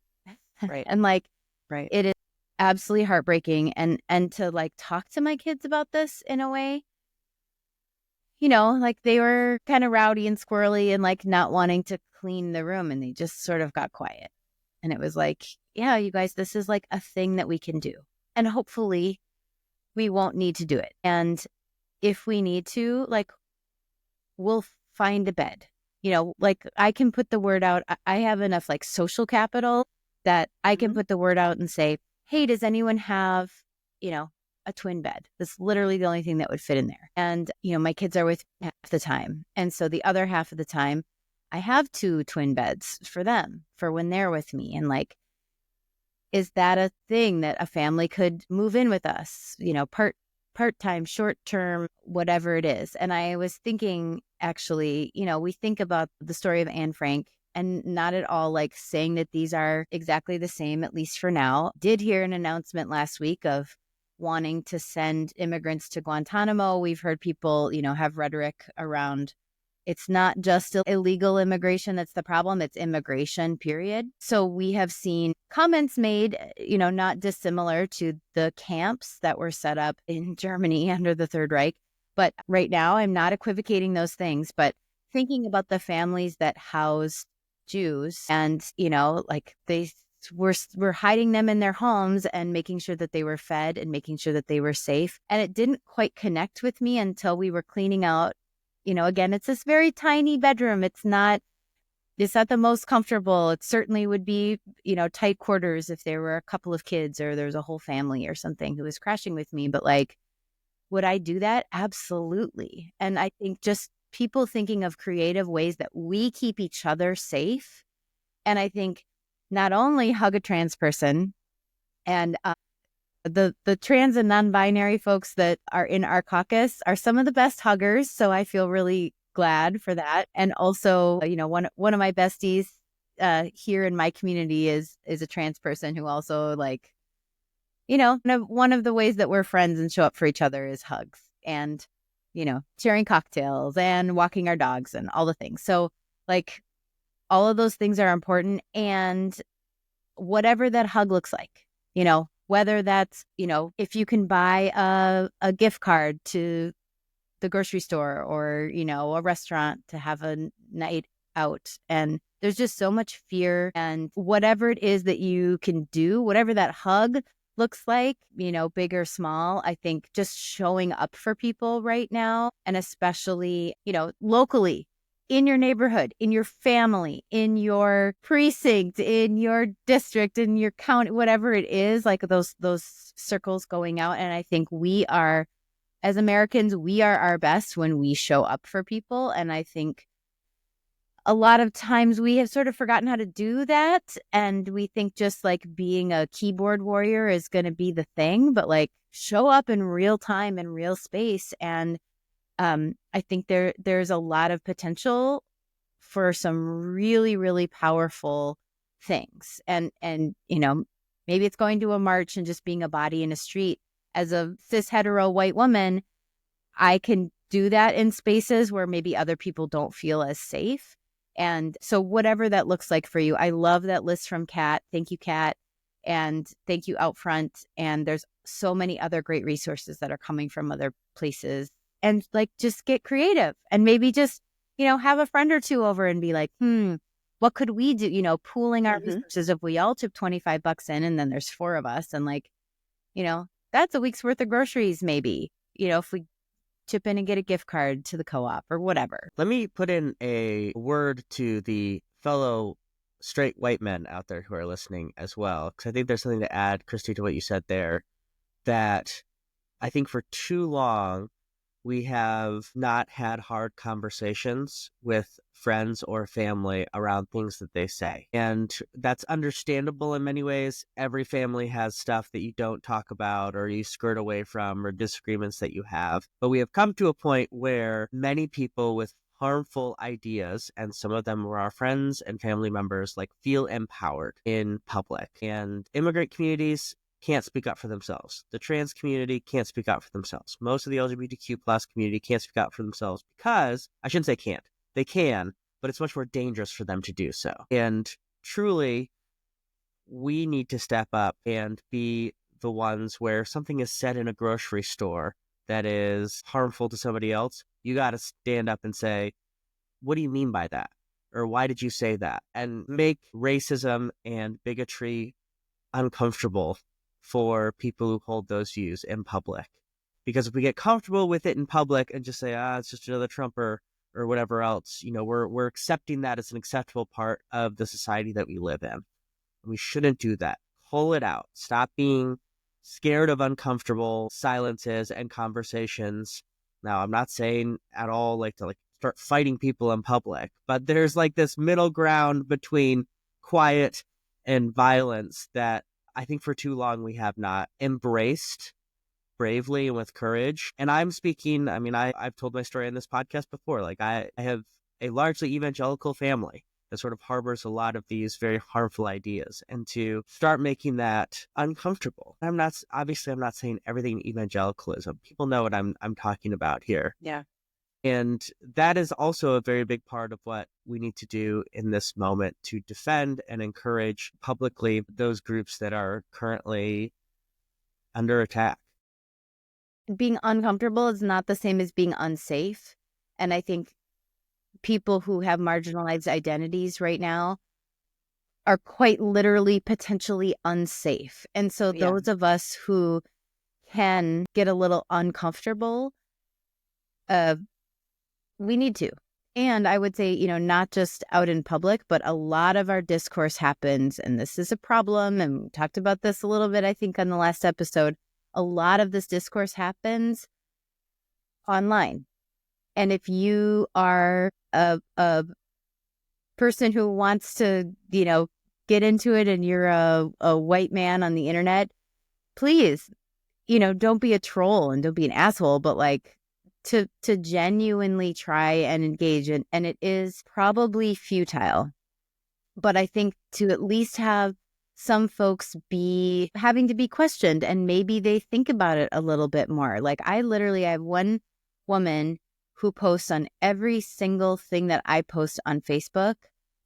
[SPEAKER 3] Right.
[SPEAKER 4] And
[SPEAKER 3] right.
[SPEAKER 4] It is absolutely heartbreaking. And to talk to my kids about this in a way, like they were kind of rowdy and squirrely and like not wanting to clean the room, and they just sort of got quiet. And it was like, yeah, you guys, this is like a thing that we can do. And hopefully we won't need to do it. And if we need to, like, we'll find a bed. Like I can put the word out. I have enough like social capital that I can put the word out and say, hey, does anyone have, a twin bed? That's literally the only thing that would fit in there. And, my kids are with me half the time. And so the other half of the time, I have 2 twin beds for them for when they're with me. And like, is that a thing that a family could move in with us, part-time, short-term, whatever it is. And I was thinking, actually, we think about the story of Anne Frank and not at all like saying that these are exactly the same, at least for now. Did hear an announcement last week of wanting to send immigrants to Guantanamo. We've heard people, have rhetoric around it's not just illegal immigration that's the problem, it's immigration, period. So we have seen comments made, not dissimilar to the camps that were set up in Germany under the Third Reich. But right now, I'm not equivocating those things, but thinking about the families that housed Jews and, like they were hiding them in their homes and making sure that they were fed and making sure that they were safe. And it didn't quite connect with me until we were cleaning out. Again, it's this very tiny bedroom. It's not the most comfortable. It certainly would be, tight quarters if there were a couple of kids or there was a whole family or something who was crashing with me. But like, would I do that? Absolutely. And I think just people thinking of creative ways that we keep each other safe. And I think not only hug a trans person and the trans and non-binary folks that are in our caucus are some of the best huggers. So I feel really glad for that. And also, one of my besties here in my community is a trans person who also like, one of the ways that we're friends and show up for each other is hugs and, sharing cocktails and walking our dogs and all the things. So like all of those things are important. And whatever that hug looks like, whether that's, if you can buy a gift card to the grocery store or, a restaurant to have a night out. And there's just so much fear, and whatever it is that you can do, whatever that hug looks like, big or small, I think just showing up for people right now, and especially, locally, in your neighborhood, in your family, in your precinct, in your district, in your county, whatever it is, like those circles going out. And I think as Americans, we are our best when we show up for people. And I think a lot of times we have sort of forgotten how to do that. And we think just like being a keyboard warrior is going to be the thing, but like show up in real time and real space. And I think there's a lot of potential for some really, really powerful things. And maybe it's going to a march and just being a body in a street. As a cis hetero white woman, I can do that in spaces where maybe other people don't feel as safe. And so whatever that looks like for you, I love that list from Kat. Thank you, Kat. And thank you, Outfront. And there's so many other great resources that are coming from other places. And like, just get creative and maybe just, have a friend or two over and be like, what could we do? Pooling our resources. If we all chip $25 in and then there's 4 of us and like, that's a week's worth of groceries, maybe, if we chip in and get a gift card to the co-op or whatever.
[SPEAKER 2] Let me put in a word to the fellow straight white men out there who are listening as well, because I think there's something to add, Kristi, to what you said there, that I think for too long, we have not had hard conversations with friends or family around things that they say. And that's understandable in many ways. Every family has stuff that you don't talk about or you skirt away from or disagreements that you have. But we have come to a point where many people with harmful ideas, and some of them were our friends and family members, like feel empowered in public. And immigrant communities can't speak up for themselves. The trans community can't speak up for themselves. Most of the LGBTQ plus community can't speak up for themselves because, I shouldn't say can't, they can, but it's much more dangerous for them to do so. And truly, we need to step up and be the ones where something is said in a grocery store that is harmful to somebody else, you got to stand up and say, what do you mean by that? Or why did you say that? And make racism and bigotry uncomfortable for people who hold those views in public. Because if we get comfortable with it in public and just say, it's just another Trumper or whatever else, we're accepting that as an acceptable part of the society that we live in. We shouldn't do that. Pull it out. Stop being scared of uncomfortable silences and conversations. Now, I'm not saying at all to start fighting people in public, but there's this middle ground between quiet and violence that I think for too long we have not embraced bravely and with courage. And I'm speaking, I've told my story in this podcast before. I have a largely evangelical family that sort of harbors a lot of these very harmful ideas, and to start making that uncomfortable. I'm not saying everything evangelicalism. People know what I'm talking about here.
[SPEAKER 3] Yeah.
[SPEAKER 2] And that is also a very big part of what we need to do in this moment to defend and encourage publicly those groups that are currently under attack.
[SPEAKER 4] Being uncomfortable is not the same as being unsafe. And I think people who have marginalized identities right now are quite literally potentially unsafe. And so those of us who can get a little uncomfortable, we need to. And I would say, not just out in public, but a lot of our discourse happens, and this is a problem, and we talked about this a little bit, I think, on the last episode. A lot of this discourse happens online. And if you are a person who wants to, get into it and you're a white man on the internet, please, don't be a troll and don't be an asshole, but to genuinely try and engage. And it is probably futile. But I think to at least have some folks be having to be questioned, and maybe they think about it a little bit more. I have one woman who posts on every single thing that I post on Facebook,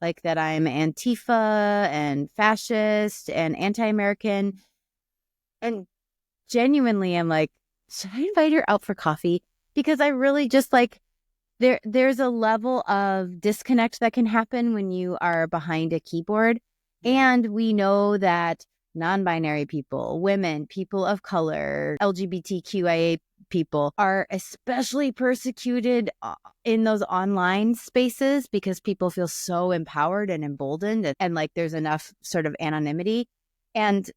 [SPEAKER 4] that I'm Antifa and fascist and anti-American. And genuinely, I'm should I invite her out for coffee? Because I really just there's a level of disconnect that can happen when you are behind a keyboard. And we know that non-binary people, women, people of color, LGBTQIA people are especially persecuted in those online spaces because people feel so empowered and emboldened, and there's enough sort of anonymity. And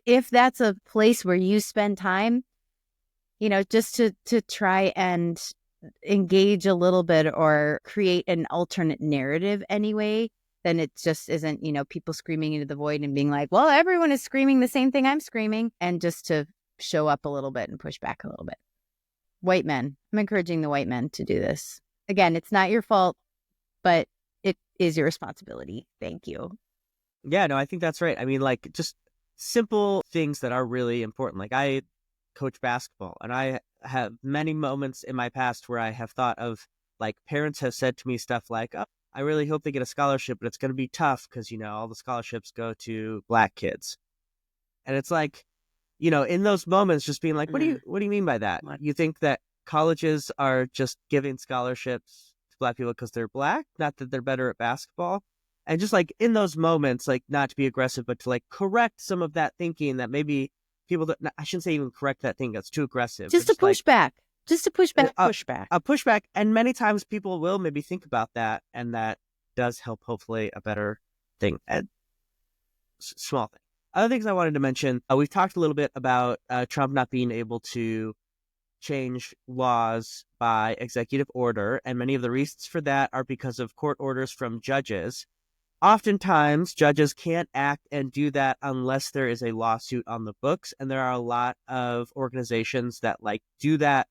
[SPEAKER 4] if that's a place where you spend time, just to try and engage a little bit or create an alternate narrative anyway, then it just isn't, people screaming into the void and being well, everyone is screaming the same thing I'm screaming, and just to show up a little bit and push back a little bit. White men. I'm encouraging the white men to do this. Again, it's not your fault, but it is your responsibility. Thank you.
[SPEAKER 2] Yeah, no, I think that's right. Just simple things that are really important. I coach basketball, and I have many moments in my past where I have thought of parents have said to me stuff oh, I really hope they get a scholarship, but it's going to be tough because, all the scholarships go to Black kids. And it's in those moments, just being what do you mean by that? You think that colleges are just giving scholarships to Black people because they're Black, not that they're better at basketball? And just in those moments, not to be aggressive, but to correct some of that thinking that maybe people that, I shouldn't say even correct that thing, that's too aggressive.
[SPEAKER 4] Just to push back. Just to push back.
[SPEAKER 2] A pushback. And many times people will maybe think about that, and that does help, hopefully, a better thing. And small thing. Other things I wanted to mention, we've talked a little bit about Trump not being able to change laws by executive order, and many of the reasons for that are because of court orders from judges. Oftentimes, judges can't act and do that unless there is a lawsuit on the books, and there are a lot of organizations that do that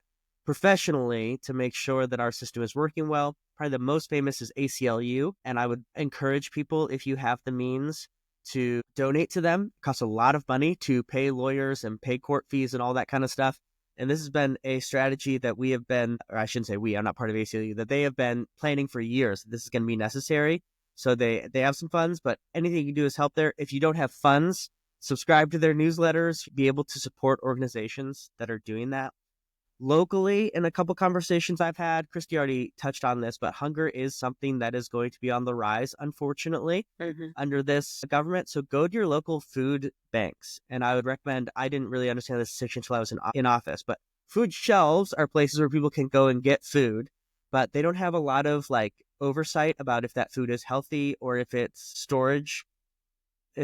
[SPEAKER 2] professionally to make sure that our system is working well. Probably the most famous is ACLU, and I would encourage people, if you have the means, to donate to them. It costs a lot of money to pay lawyers and pay court fees and all that kind of stuff. And this has been a strategy that we have been, or I shouldn't say we, I'm not part of ACLU, that they have been planning for years. This is going to be necessary. So they have some funds, but anything you can do is help there. If you don't have funds, subscribe to their newsletters, be able to support organizations that are doing that. Locally, in a couple conversations I've had, Kristi already touched on this, but hunger is something that is going to be on the rise, unfortunately, under this government. So go to your local food banks. And I would recommend, I didn't really understand this situation until I was in office, but food shelves are places where people can go and get food, but they don't have a lot of like oversight about if that food is healthy or if it's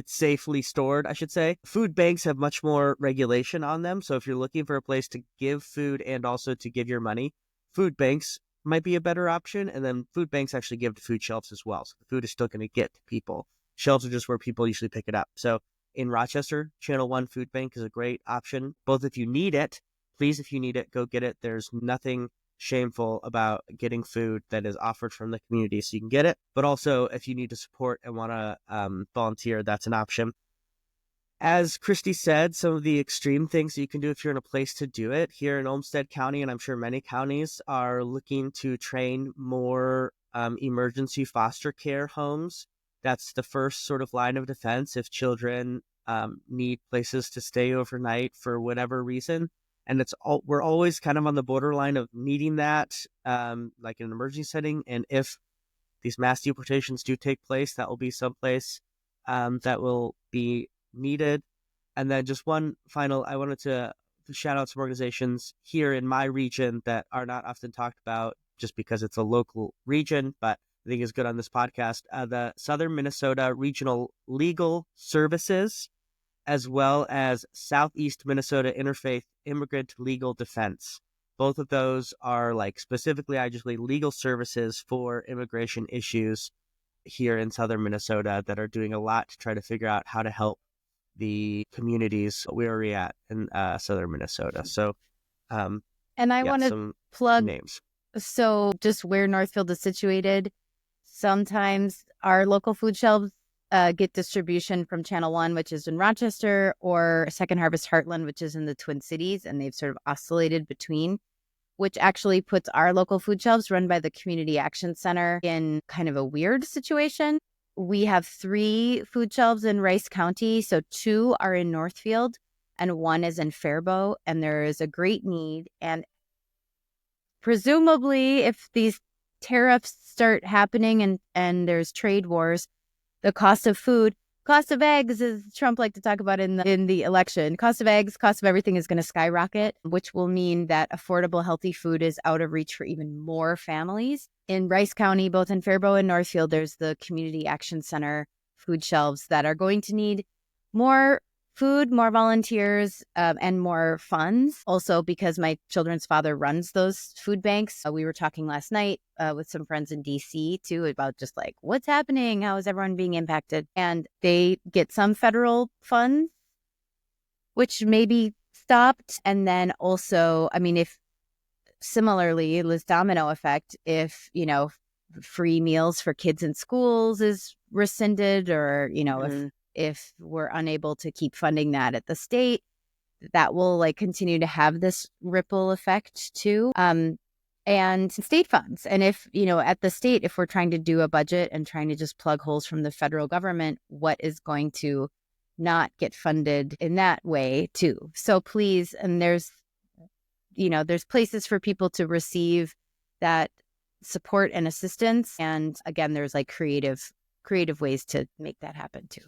[SPEAKER 2] safely stored, I should say. Food banks have much more regulation on them. So if you're looking for a place to give food and also to give your money, food banks might be a better option. And then food banks actually give to food shelves as well. So the food is still going to get to people. Shelves are just where people usually pick it up. So in Rochester, Channel 1 Food Bank is a great option. Both if you need it, please, if you need it, go get it. There's nothing shameful about getting food that is offered from the community, so you can get it. But also, if you need to support and want to volunteer, that's an option. As Kristi said, some of the extreme things that you can do if you're in a place to do it here in Olmsted County, and I'm sure many counties are looking to train more emergency foster care homes. That's the first sort of line of defense if children need places to stay overnight for whatever reason. And we're always kind of on the borderline of needing that, like in an emergency setting. And if these mass deportations do take place, that will be someplace that will be needed. And then just one final, I wanted to shout out some organizations here in my region that are not often talked about just because it's a local region, but I think is good on this podcast. The Southern Minnesota Regional Legal Services, as well as Southeast Minnesota Interfaith Immigrant Legal Defense. Both of those are like specifically legal services for immigration issues here in Southern Minnesota that are doing a lot to try to figure out how to help the communities where we're at in Southern Minnesota. So,
[SPEAKER 4] and I want to plug
[SPEAKER 2] names.
[SPEAKER 4] So just where Northfield is situated, sometimes our local food shelves get distribution from Channel 1, which is in Rochester, or Second Harvest Heartland, which is in the Twin Cities, and they've sort of oscillated between, which actually puts our local food shelves run by the Community Action Center in kind of a weird situation. We have 3 food shelves in Rice County, so 2 are in Northfield, and 1 is in Faribault, and there is a great need. And presumably, if these tariffs start happening and there's trade wars, the cost of eggs, as Trump liked to talk about in the election, cost of eggs, cost of everything is going to skyrocket, which will mean that affordable, healthy food is out of reach for even more families. In Rice County, both in Faribault and Northfield, there's the Community Action Center food shelves that are going to need more food, more volunteers, and more funds. Also, because my children's father runs those food banks. We were talking last night with some friends in DC too about just like what's happening, how is everyone being impacted, and they get some federal funds, which may be stopped, and then also, I mean, if similarly, this domino effect, if free meals for kids in schools is rescinded, or if we're unable to keep funding that at the state, that will like continue to have this ripple effect too. And state funds. And if, at the state, if we're trying to do a budget and trying to just plug holes from the federal government, what is going to not get funded in that way too? So please, and there's places for people to receive that support and assistance. And again, there's like creative ways to make that happen too.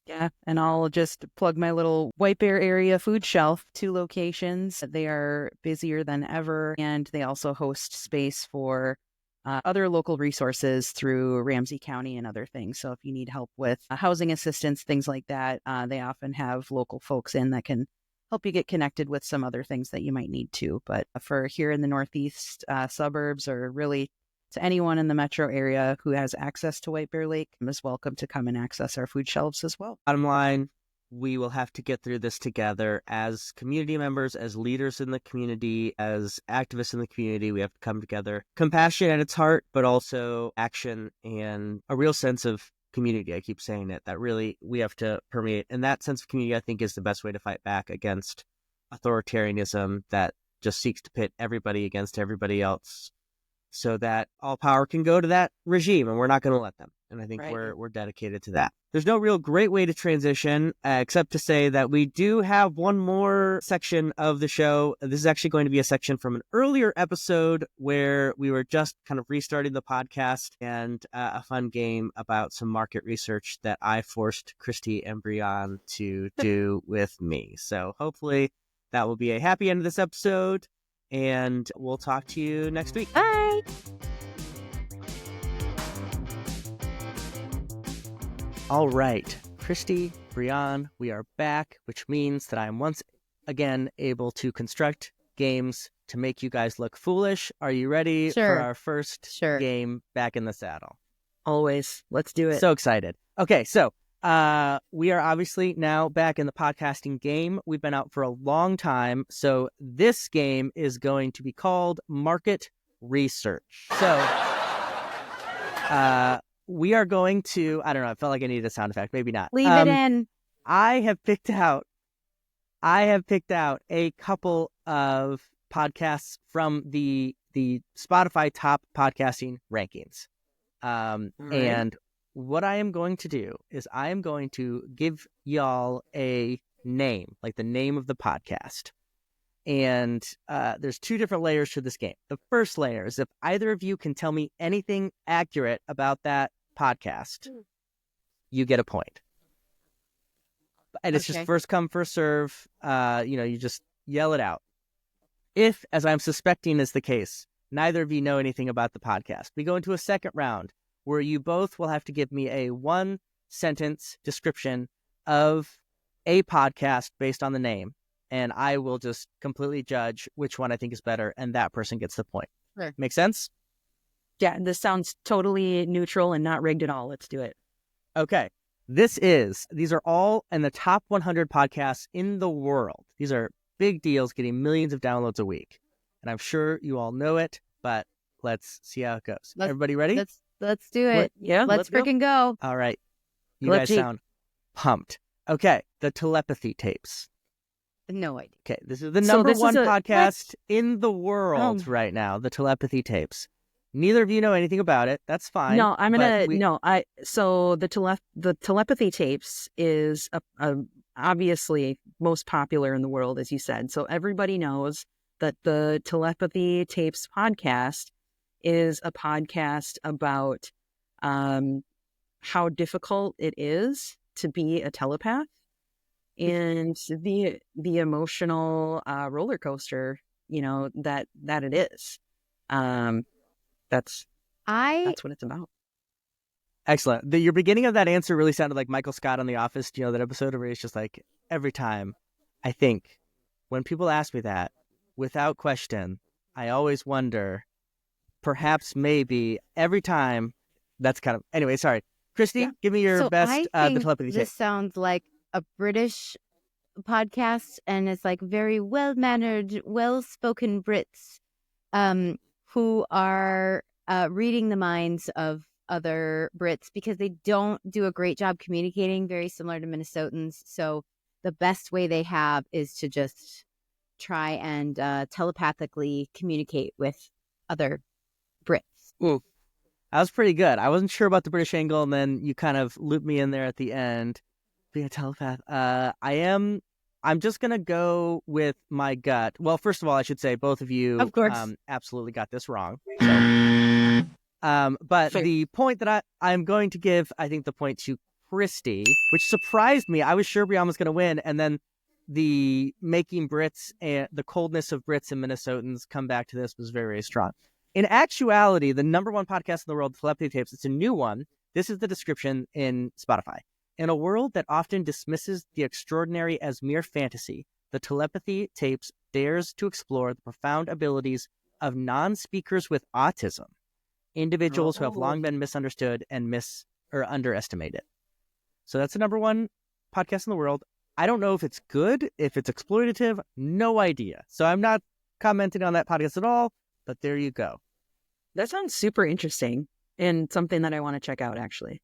[SPEAKER 3] Yeah, and I'll just plug my little White Bear area food shelf, 2 locations. They are busier than ever, and they also host space for other local resources through Ramsey County and other things. So if you need help with housing assistance, things like that, they often have local folks in that can help you get connected with some other things that you might need to. But for here in the Northeast suburbs, or really to anyone in the metro area who has access to White Bear Lake, is welcome to come and access our food shelves as well.
[SPEAKER 2] Bottom line, we will have to get through this together as community members, as leaders in the community, as activists in the community. We have to come together. Compassion at its heart, but also action and a real sense of community. I keep saying it, that really we have to permeate. And that sense of community, I think, is the best way to fight back against authoritarianism that just seeks to pit everybody against everybody else. so that all power can go to that regime, and we're not going to let them. And I think
[SPEAKER 3] Right.
[SPEAKER 2] we're dedicated to that. There's no real great way to transition, except to say that we do have one more section of the show. This is actually going to be a section from an earlier episode where we were just kind of restarting the podcast, and a fun game about some market research that I forced Kristi and Brion to do with me. So hopefully that will be a happy end of this episode, and we'll talk to you next week.
[SPEAKER 4] Bye.
[SPEAKER 2] All right, Kristi, Brion, we are back, which means that I'm once again able to construct games to make you guys look foolish. Are you ready for
[SPEAKER 4] Sure.
[SPEAKER 2] our first
[SPEAKER 4] Sure.
[SPEAKER 2] game back in the saddle?
[SPEAKER 3] Always. Let's do it.
[SPEAKER 2] So excited. Okay, so we are obviously now back in the podcasting game. We've been out for a long time, so this game is going to be called Market Research. So we are going to, I don't know, I felt like I needed a sound effect. Maybe not.
[SPEAKER 4] Leave it in.
[SPEAKER 2] I have picked out a couple of podcasts from the Spotify top podcasting rankings. And what I am going to do is I am going to give y'all a name, like the name of the podcast. And there's two different layers to this game. The first layer is if either of you can tell me anything accurate about that podcast, you get a point. And it's just
[SPEAKER 4] Okay.
[SPEAKER 2] first come, first serve. You just yell it out. If, as I'm suspecting is the case, neither of you know anything about the podcast, we go into a second round where you both will have to give me a one-sentence description of a podcast based on the name. And I will just completely judge which one I think is better, and that person gets the point.
[SPEAKER 4] Sure.
[SPEAKER 2] Make sense?
[SPEAKER 3] Yeah, this sounds totally neutral and not rigged at all. Let's do it.
[SPEAKER 2] Okay. These are all in the top 100 podcasts in the world. These are big deals, getting millions of downloads a week. And I'm sure you all know it, but let's see how it goes. Everybody ready?
[SPEAKER 4] Let's do it. Let's
[SPEAKER 3] go.
[SPEAKER 4] freaking go.
[SPEAKER 2] All right. You
[SPEAKER 3] Let's
[SPEAKER 2] guys
[SPEAKER 3] see.
[SPEAKER 2] sound pumped. Okay. The telepathy tapes.
[SPEAKER 4] No idea.
[SPEAKER 2] Okay. This is the
[SPEAKER 3] So
[SPEAKER 2] number
[SPEAKER 3] this is
[SPEAKER 2] one
[SPEAKER 3] a-
[SPEAKER 2] podcast in the world right now. The telepathy tapes. Neither of you know anything about it. That's fine.
[SPEAKER 3] No, I'm
[SPEAKER 2] but
[SPEAKER 3] gonna So the telepathy tapes is obviously most popular in the world, as you said. So everybody knows that the telepathy tapes podcast is a podcast about how difficult it is to be a telepath and the emotional roller coaster, that it is. That's what it's about.
[SPEAKER 2] Excellent. Your beginning of that answer really sounded like Michael Scott on The Office. Do you know that episode where he's just like, every time, I think, when people ask me that, without question, I always wonder, perhaps, maybe, every time, that's kind of... Anyway, sorry. Kristi, give me your
[SPEAKER 4] So
[SPEAKER 2] best
[SPEAKER 4] I
[SPEAKER 2] the
[SPEAKER 4] think
[SPEAKER 2] telepathy tape.
[SPEAKER 4] this sounds like a British podcast, and it's like very well-mannered, well-spoken Brits who are reading the minds of other Brits because they don't do a great job communicating, very similar to Minnesotans. So the best way they have is to just try and telepathically communicate with other Brits.
[SPEAKER 2] Ooh, that was pretty good. I wasn't sure about the British angle, and then you kind of looped me in there at the end. Being a telepath. I'm just going to go with my gut. Well, first of all, I should say both of you
[SPEAKER 4] Of course.
[SPEAKER 2] absolutely got this wrong. So, but
[SPEAKER 3] Fair.
[SPEAKER 2] the point that I'm going to give, I think the point to Kristi, which surprised me. I was sure Brion was going to win, and then the making Brits and the coldness of Brits and Minnesotans come back to this was very, very strong. In actuality, the number one podcast in the world, Telepathy Tapes, it's a new one. This is the description in Spotify. In a world that often dismisses the extraordinary as mere fantasy, the Telepathy Tapes dares to explore the profound abilities of non-speakers with autism, individuals who have long been misunderstood and underestimated. So that's the number one podcast in the world. I don't know if it's good, if it's exploitative, no idea. So I'm not commenting on that podcast at all, but there you go.
[SPEAKER 3] That sounds super interesting and something that I want to check out, actually.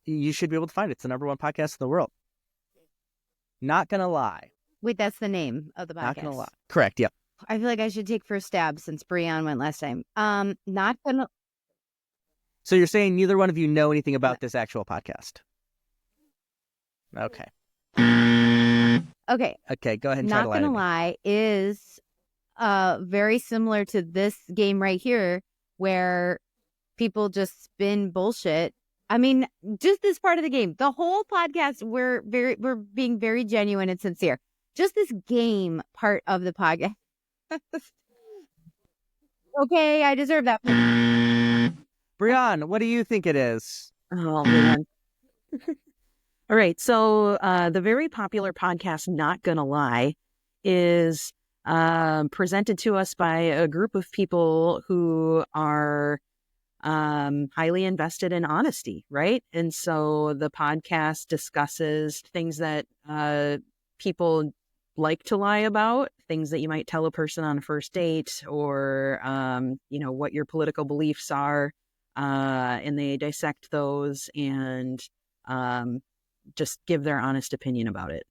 [SPEAKER 2] You should be able to find it. It's the number one podcast in the world. Not gonna lie.
[SPEAKER 4] Wait, that's the name of the podcast.
[SPEAKER 2] Not gonna lie. Correct. Yep.
[SPEAKER 4] I feel like I should take first stab since Brion went last time. Not gonna.
[SPEAKER 2] So you're saying neither one of you know anything about this actual podcast? Okay.
[SPEAKER 4] Okay.
[SPEAKER 2] Okay, go ahead and try
[SPEAKER 4] Not
[SPEAKER 2] to lie
[SPEAKER 4] gonna
[SPEAKER 2] to me.
[SPEAKER 4] lie is very similar to this game right here, where people just spin bullshit. I mean, just this part of the game. The whole podcast, we're being very genuine and sincere. Just this game part of the podcast. Okay, I deserve that.
[SPEAKER 2] Brion, what do you think it is?
[SPEAKER 3] Oh, man. All right. So the very popular podcast, Not Gonna Lie, is presented to us by a group of people who are highly invested in honesty, right? And so the podcast discusses things that people like to lie about, things that you might tell a person on a first date, or what your political beliefs are, and they dissect those and just give their honest opinion about it.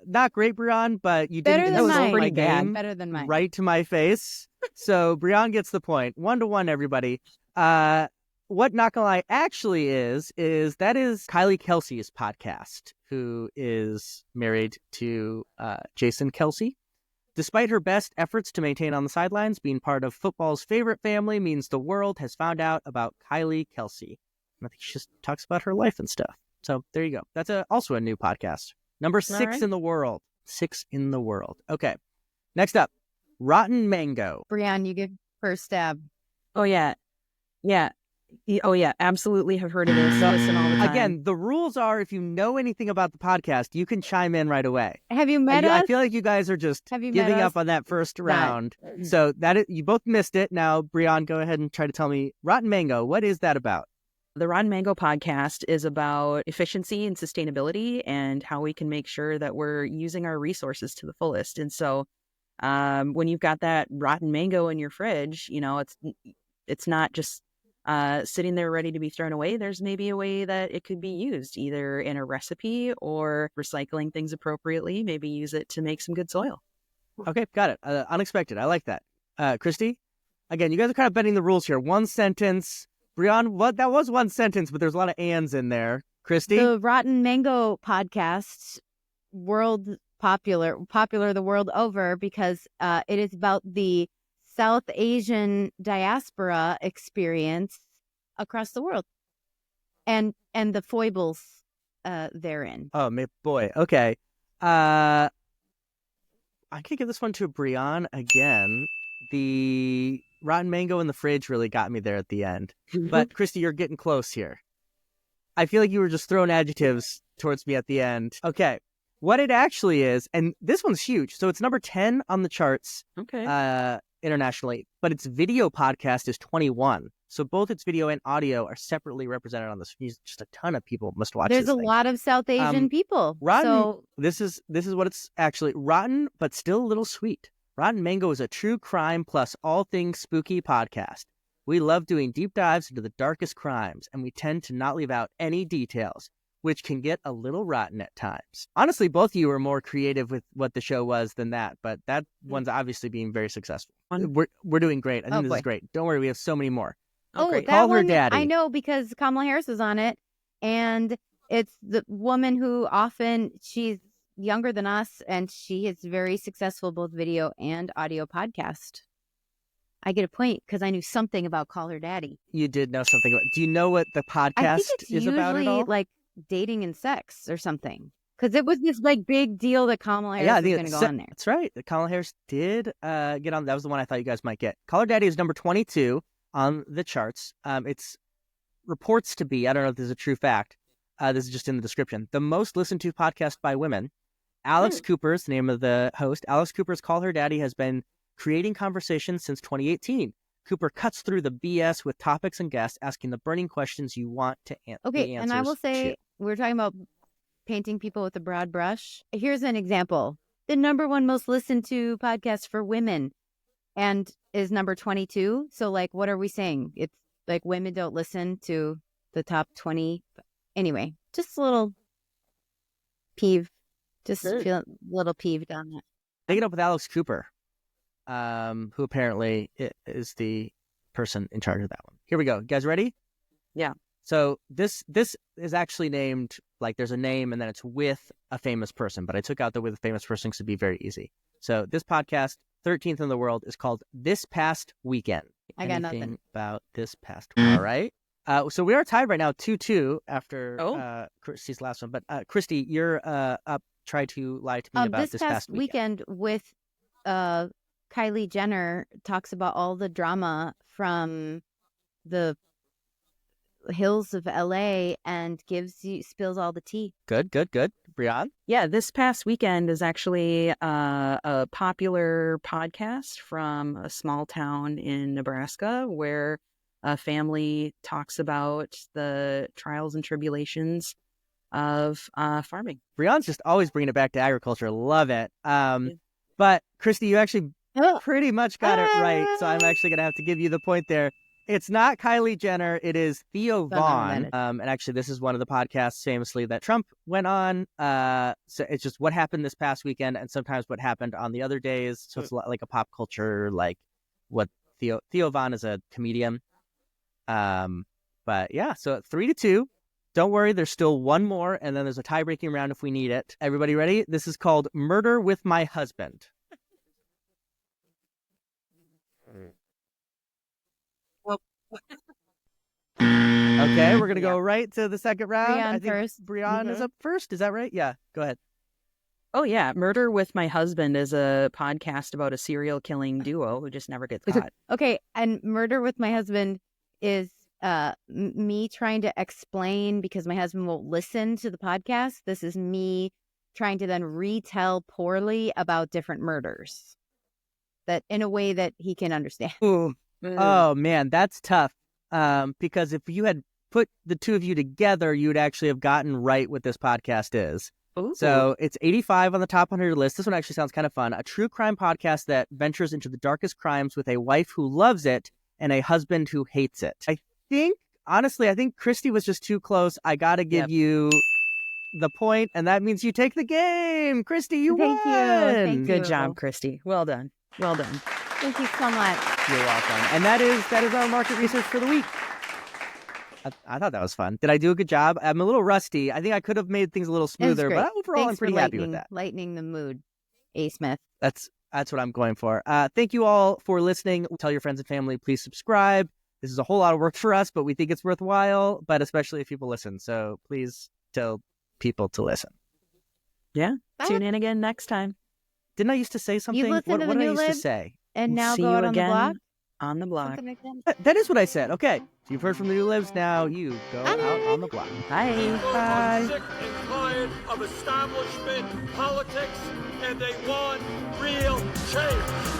[SPEAKER 2] Not great, Brion, but you
[SPEAKER 4] Better
[SPEAKER 2] didn't
[SPEAKER 4] than
[SPEAKER 2] insult
[SPEAKER 4] mine.
[SPEAKER 2] my
[SPEAKER 3] Pretty bad.
[SPEAKER 2] game
[SPEAKER 4] Better than mine.
[SPEAKER 2] right to my face. So Brion gets the point. 1-1, everybody. What Not Gonna Lie actually is Kylie Kelsey's podcast, who is married to Jason Kelsey. Despite her best efforts to maintain on the sidelines, being part of football's favorite family means the world has found out about Kylie Kelsey. And I think she just talks about her life and stuff. So there you go. That's also a new podcast. Number 6
[SPEAKER 3] right.
[SPEAKER 2] in the world. 6 in the world. Okay. Next up, Rotten Mango.
[SPEAKER 4] Brion, you give first stab.
[SPEAKER 3] Oh, yeah. Yeah. Oh, yeah. Absolutely have heard of this. Listen all the time.
[SPEAKER 2] Again, the rules are if you know anything about the podcast, you can chime in right away.
[SPEAKER 4] Have you met us?
[SPEAKER 2] I feel like you guys are just
[SPEAKER 4] Have you
[SPEAKER 2] giving
[SPEAKER 4] met
[SPEAKER 2] up
[SPEAKER 4] us?
[SPEAKER 2] on that first round. So you both missed it. Now, Brion, go ahead and try to tell me, Rotten Mango, what is that about?
[SPEAKER 3] The Rotten Mango podcast is about efficiency and sustainability and how we can make sure that we're using our resources to the fullest. And so when you've got that rotten mango in your fridge, it's not just sitting there ready to be thrown away. There's maybe a way that it could be used, either in a recipe or recycling things appropriately, maybe use it to make some good soil.
[SPEAKER 2] Okay, got it. Unexpected. I like that. Kristi, again, you guys are kind of bending the rules here. One sentence. Brion, that was one sentence, but there's a lot of ands in there. Kristi?
[SPEAKER 4] The Rotten Mango podcast, popular the world over because it is about the South Asian diaspora experience across the world and the foibles therein.
[SPEAKER 2] Oh, boy. Okay. I can give this one to Brion again. The Rotten Mango in the fridge really got me there at the end. But Kristi, you're getting close here. I feel like you were just throwing adjectives towards me at the end. Okay. What it actually is, and this one's huge. So it's number 10 on the charts internationally, but its video podcast is 21. So both its video and audio are separately represented on this. Just a ton of people must watch
[SPEAKER 4] There's
[SPEAKER 2] this
[SPEAKER 4] a
[SPEAKER 2] thing.
[SPEAKER 4] lot of South Asian people.
[SPEAKER 2] Rotten,
[SPEAKER 4] So
[SPEAKER 2] this is what it's actually. Rotten, but still a little sweet. Rotten Mango is a true crime plus all things spooky podcast. We love doing deep dives into the darkest crimes, and we tend to not leave out any details, which can get a little rotten at times. Honestly, both of you are more creative with what the show was than that, but that one's obviously being very successful. We're doing great. I think this is great. Don't worry, we have so many more.
[SPEAKER 3] Great.
[SPEAKER 4] that
[SPEAKER 2] Call her
[SPEAKER 4] one,
[SPEAKER 2] daddy.
[SPEAKER 4] I know because Kamala Harris was on it, and it's the woman who she's younger than us, and she is very successful both video and audio podcast. I get a point because I knew something about Call Her Daddy.
[SPEAKER 2] You did know something. Do you know what the podcast
[SPEAKER 4] I think it's
[SPEAKER 2] is about at all?
[SPEAKER 4] like dating and sex or something. Because it was this like big deal that Kamala Harris was going to go on there.
[SPEAKER 2] That's right. Kamala Harris did get on. That was the one I thought you guys might get. Call Her Daddy is number 22 on the charts. It's reports to be, I don't know if this is a true fact, this is just in the description, the most listened to podcast by women. Alex Cooper's the name of the host. Alex Cooper's Call Her Daddy has been creating conversation since 2018. Cooper cuts through the BS with topics and guests, asking the burning questions you want to answer.
[SPEAKER 4] Okay, and I will say, we're talking about painting people with a broad brush. Here's an example. The number one most listened to podcast for women and is number 22. So, like, what are we saying? It's like women don't listen to the top 20. Anyway, just a little peeve. Just feel a little peeved on that.
[SPEAKER 2] Take it up with Alex Cooper, who apparently is the person in charge of that one. Here we go. You guys ready?
[SPEAKER 3] Yeah.
[SPEAKER 2] So this is actually named, like there's a name and then it's with a famous person, but I took out the with a famous person because it'd be very easy. So this podcast, 13th in the world, is called This Past Weekend.
[SPEAKER 4] I got
[SPEAKER 2] Anything
[SPEAKER 4] nothing.
[SPEAKER 2] about this past weekend? All right. So we are tied right now 2-2 after Kristi's last one. But Kristi, you're up. Try to lie to me about this past
[SPEAKER 4] weekend with Kylie Jenner talks about all the drama from the hills of LA and spills all the tea.
[SPEAKER 2] Good. Brion?
[SPEAKER 3] Yeah, this past weekend is actually a popular podcast from a small town in Nebraska where a family talks about the trials and tribulations of farming.
[SPEAKER 2] Brion's just always bringing it back to agriculture. Love it. But Kristi, you actually pretty much got it right. So I'm actually going to have to give you the point there. It's not Kylie Jenner. It is Theo Vaughn. And actually, this is one of the podcasts famously that Trump went on. So it's just what happened this past weekend and sometimes what happened on the other days. So it's like a pop culture, like what Theo Vaughn is a comedian. But yeah, so 3-2. Don't worry, there's still one more, and then there's a tie-breaking round if we need it. Everybody ready? This is called Murder with My Husband. Okay, we're going to go right to the second round.
[SPEAKER 4] Brion
[SPEAKER 2] I think
[SPEAKER 4] first.
[SPEAKER 2] Brion is up first. Is that right? Yeah, go ahead.
[SPEAKER 3] Oh, yeah. Murder with My Husband is a podcast about a serial killing duo who just never gets caught.
[SPEAKER 4] Okay, and Murder with My Husband is me trying to explain because my husband won't listen to the podcast. This is me trying to then retell poorly about different murders that in a way that he can understand.
[SPEAKER 2] Ooh. Oh, man, that's tough. Because if you had put the two of you together, you would actually have gotten right what this podcast is.
[SPEAKER 3] Ooh.
[SPEAKER 2] So it's 85 on the top 100 list. This one actually sounds kind of fun. A true crime podcast that ventures into the darkest crimes with a wife who loves it and a husband who hates it. I think Kristi was just too close. I got to give you the point, and that means you take the game. Kristi, you won.
[SPEAKER 4] Thank you.
[SPEAKER 3] Good job, Kristi. Well done.
[SPEAKER 4] Thank you so much.
[SPEAKER 2] You're welcome. And that is our market research for the week. I thought that was fun. Did I do a good job? I'm a little rusty. I think I could have made things a little smoother, but overall I'm pretty happy with that.
[SPEAKER 4] Lightening the mood, A. Smith.
[SPEAKER 2] That's what I'm going for. Thank you all for listening. Tell your friends and family, please subscribe. This is a whole lot of work for us, but we think it's worthwhile, but especially if people listen. So please tell people to listen.
[SPEAKER 3] Yeah. Tune in again next time.
[SPEAKER 2] Didn't I used to say something?
[SPEAKER 4] You listen
[SPEAKER 2] What
[SPEAKER 4] to
[SPEAKER 2] did
[SPEAKER 4] the
[SPEAKER 2] I
[SPEAKER 4] new
[SPEAKER 2] used to
[SPEAKER 4] Libs?
[SPEAKER 2] say?
[SPEAKER 4] And now
[SPEAKER 3] See
[SPEAKER 4] go
[SPEAKER 3] you
[SPEAKER 4] out on the
[SPEAKER 3] again
[SPEAKER 4] block?
[SPEAKER 3] On the block.
[SPEAKER 4] Something like that.
[SPEAKER 2] That is what I said. Okay. So you've heard from the new Libs. Now you go out on the block.
[SPEAKER 3] Bye.
[SPEAKER 1] People
[SPEAKER 2] Bye.
[SPEAKER 1] are sick and tired of establishment politics, and they want real change.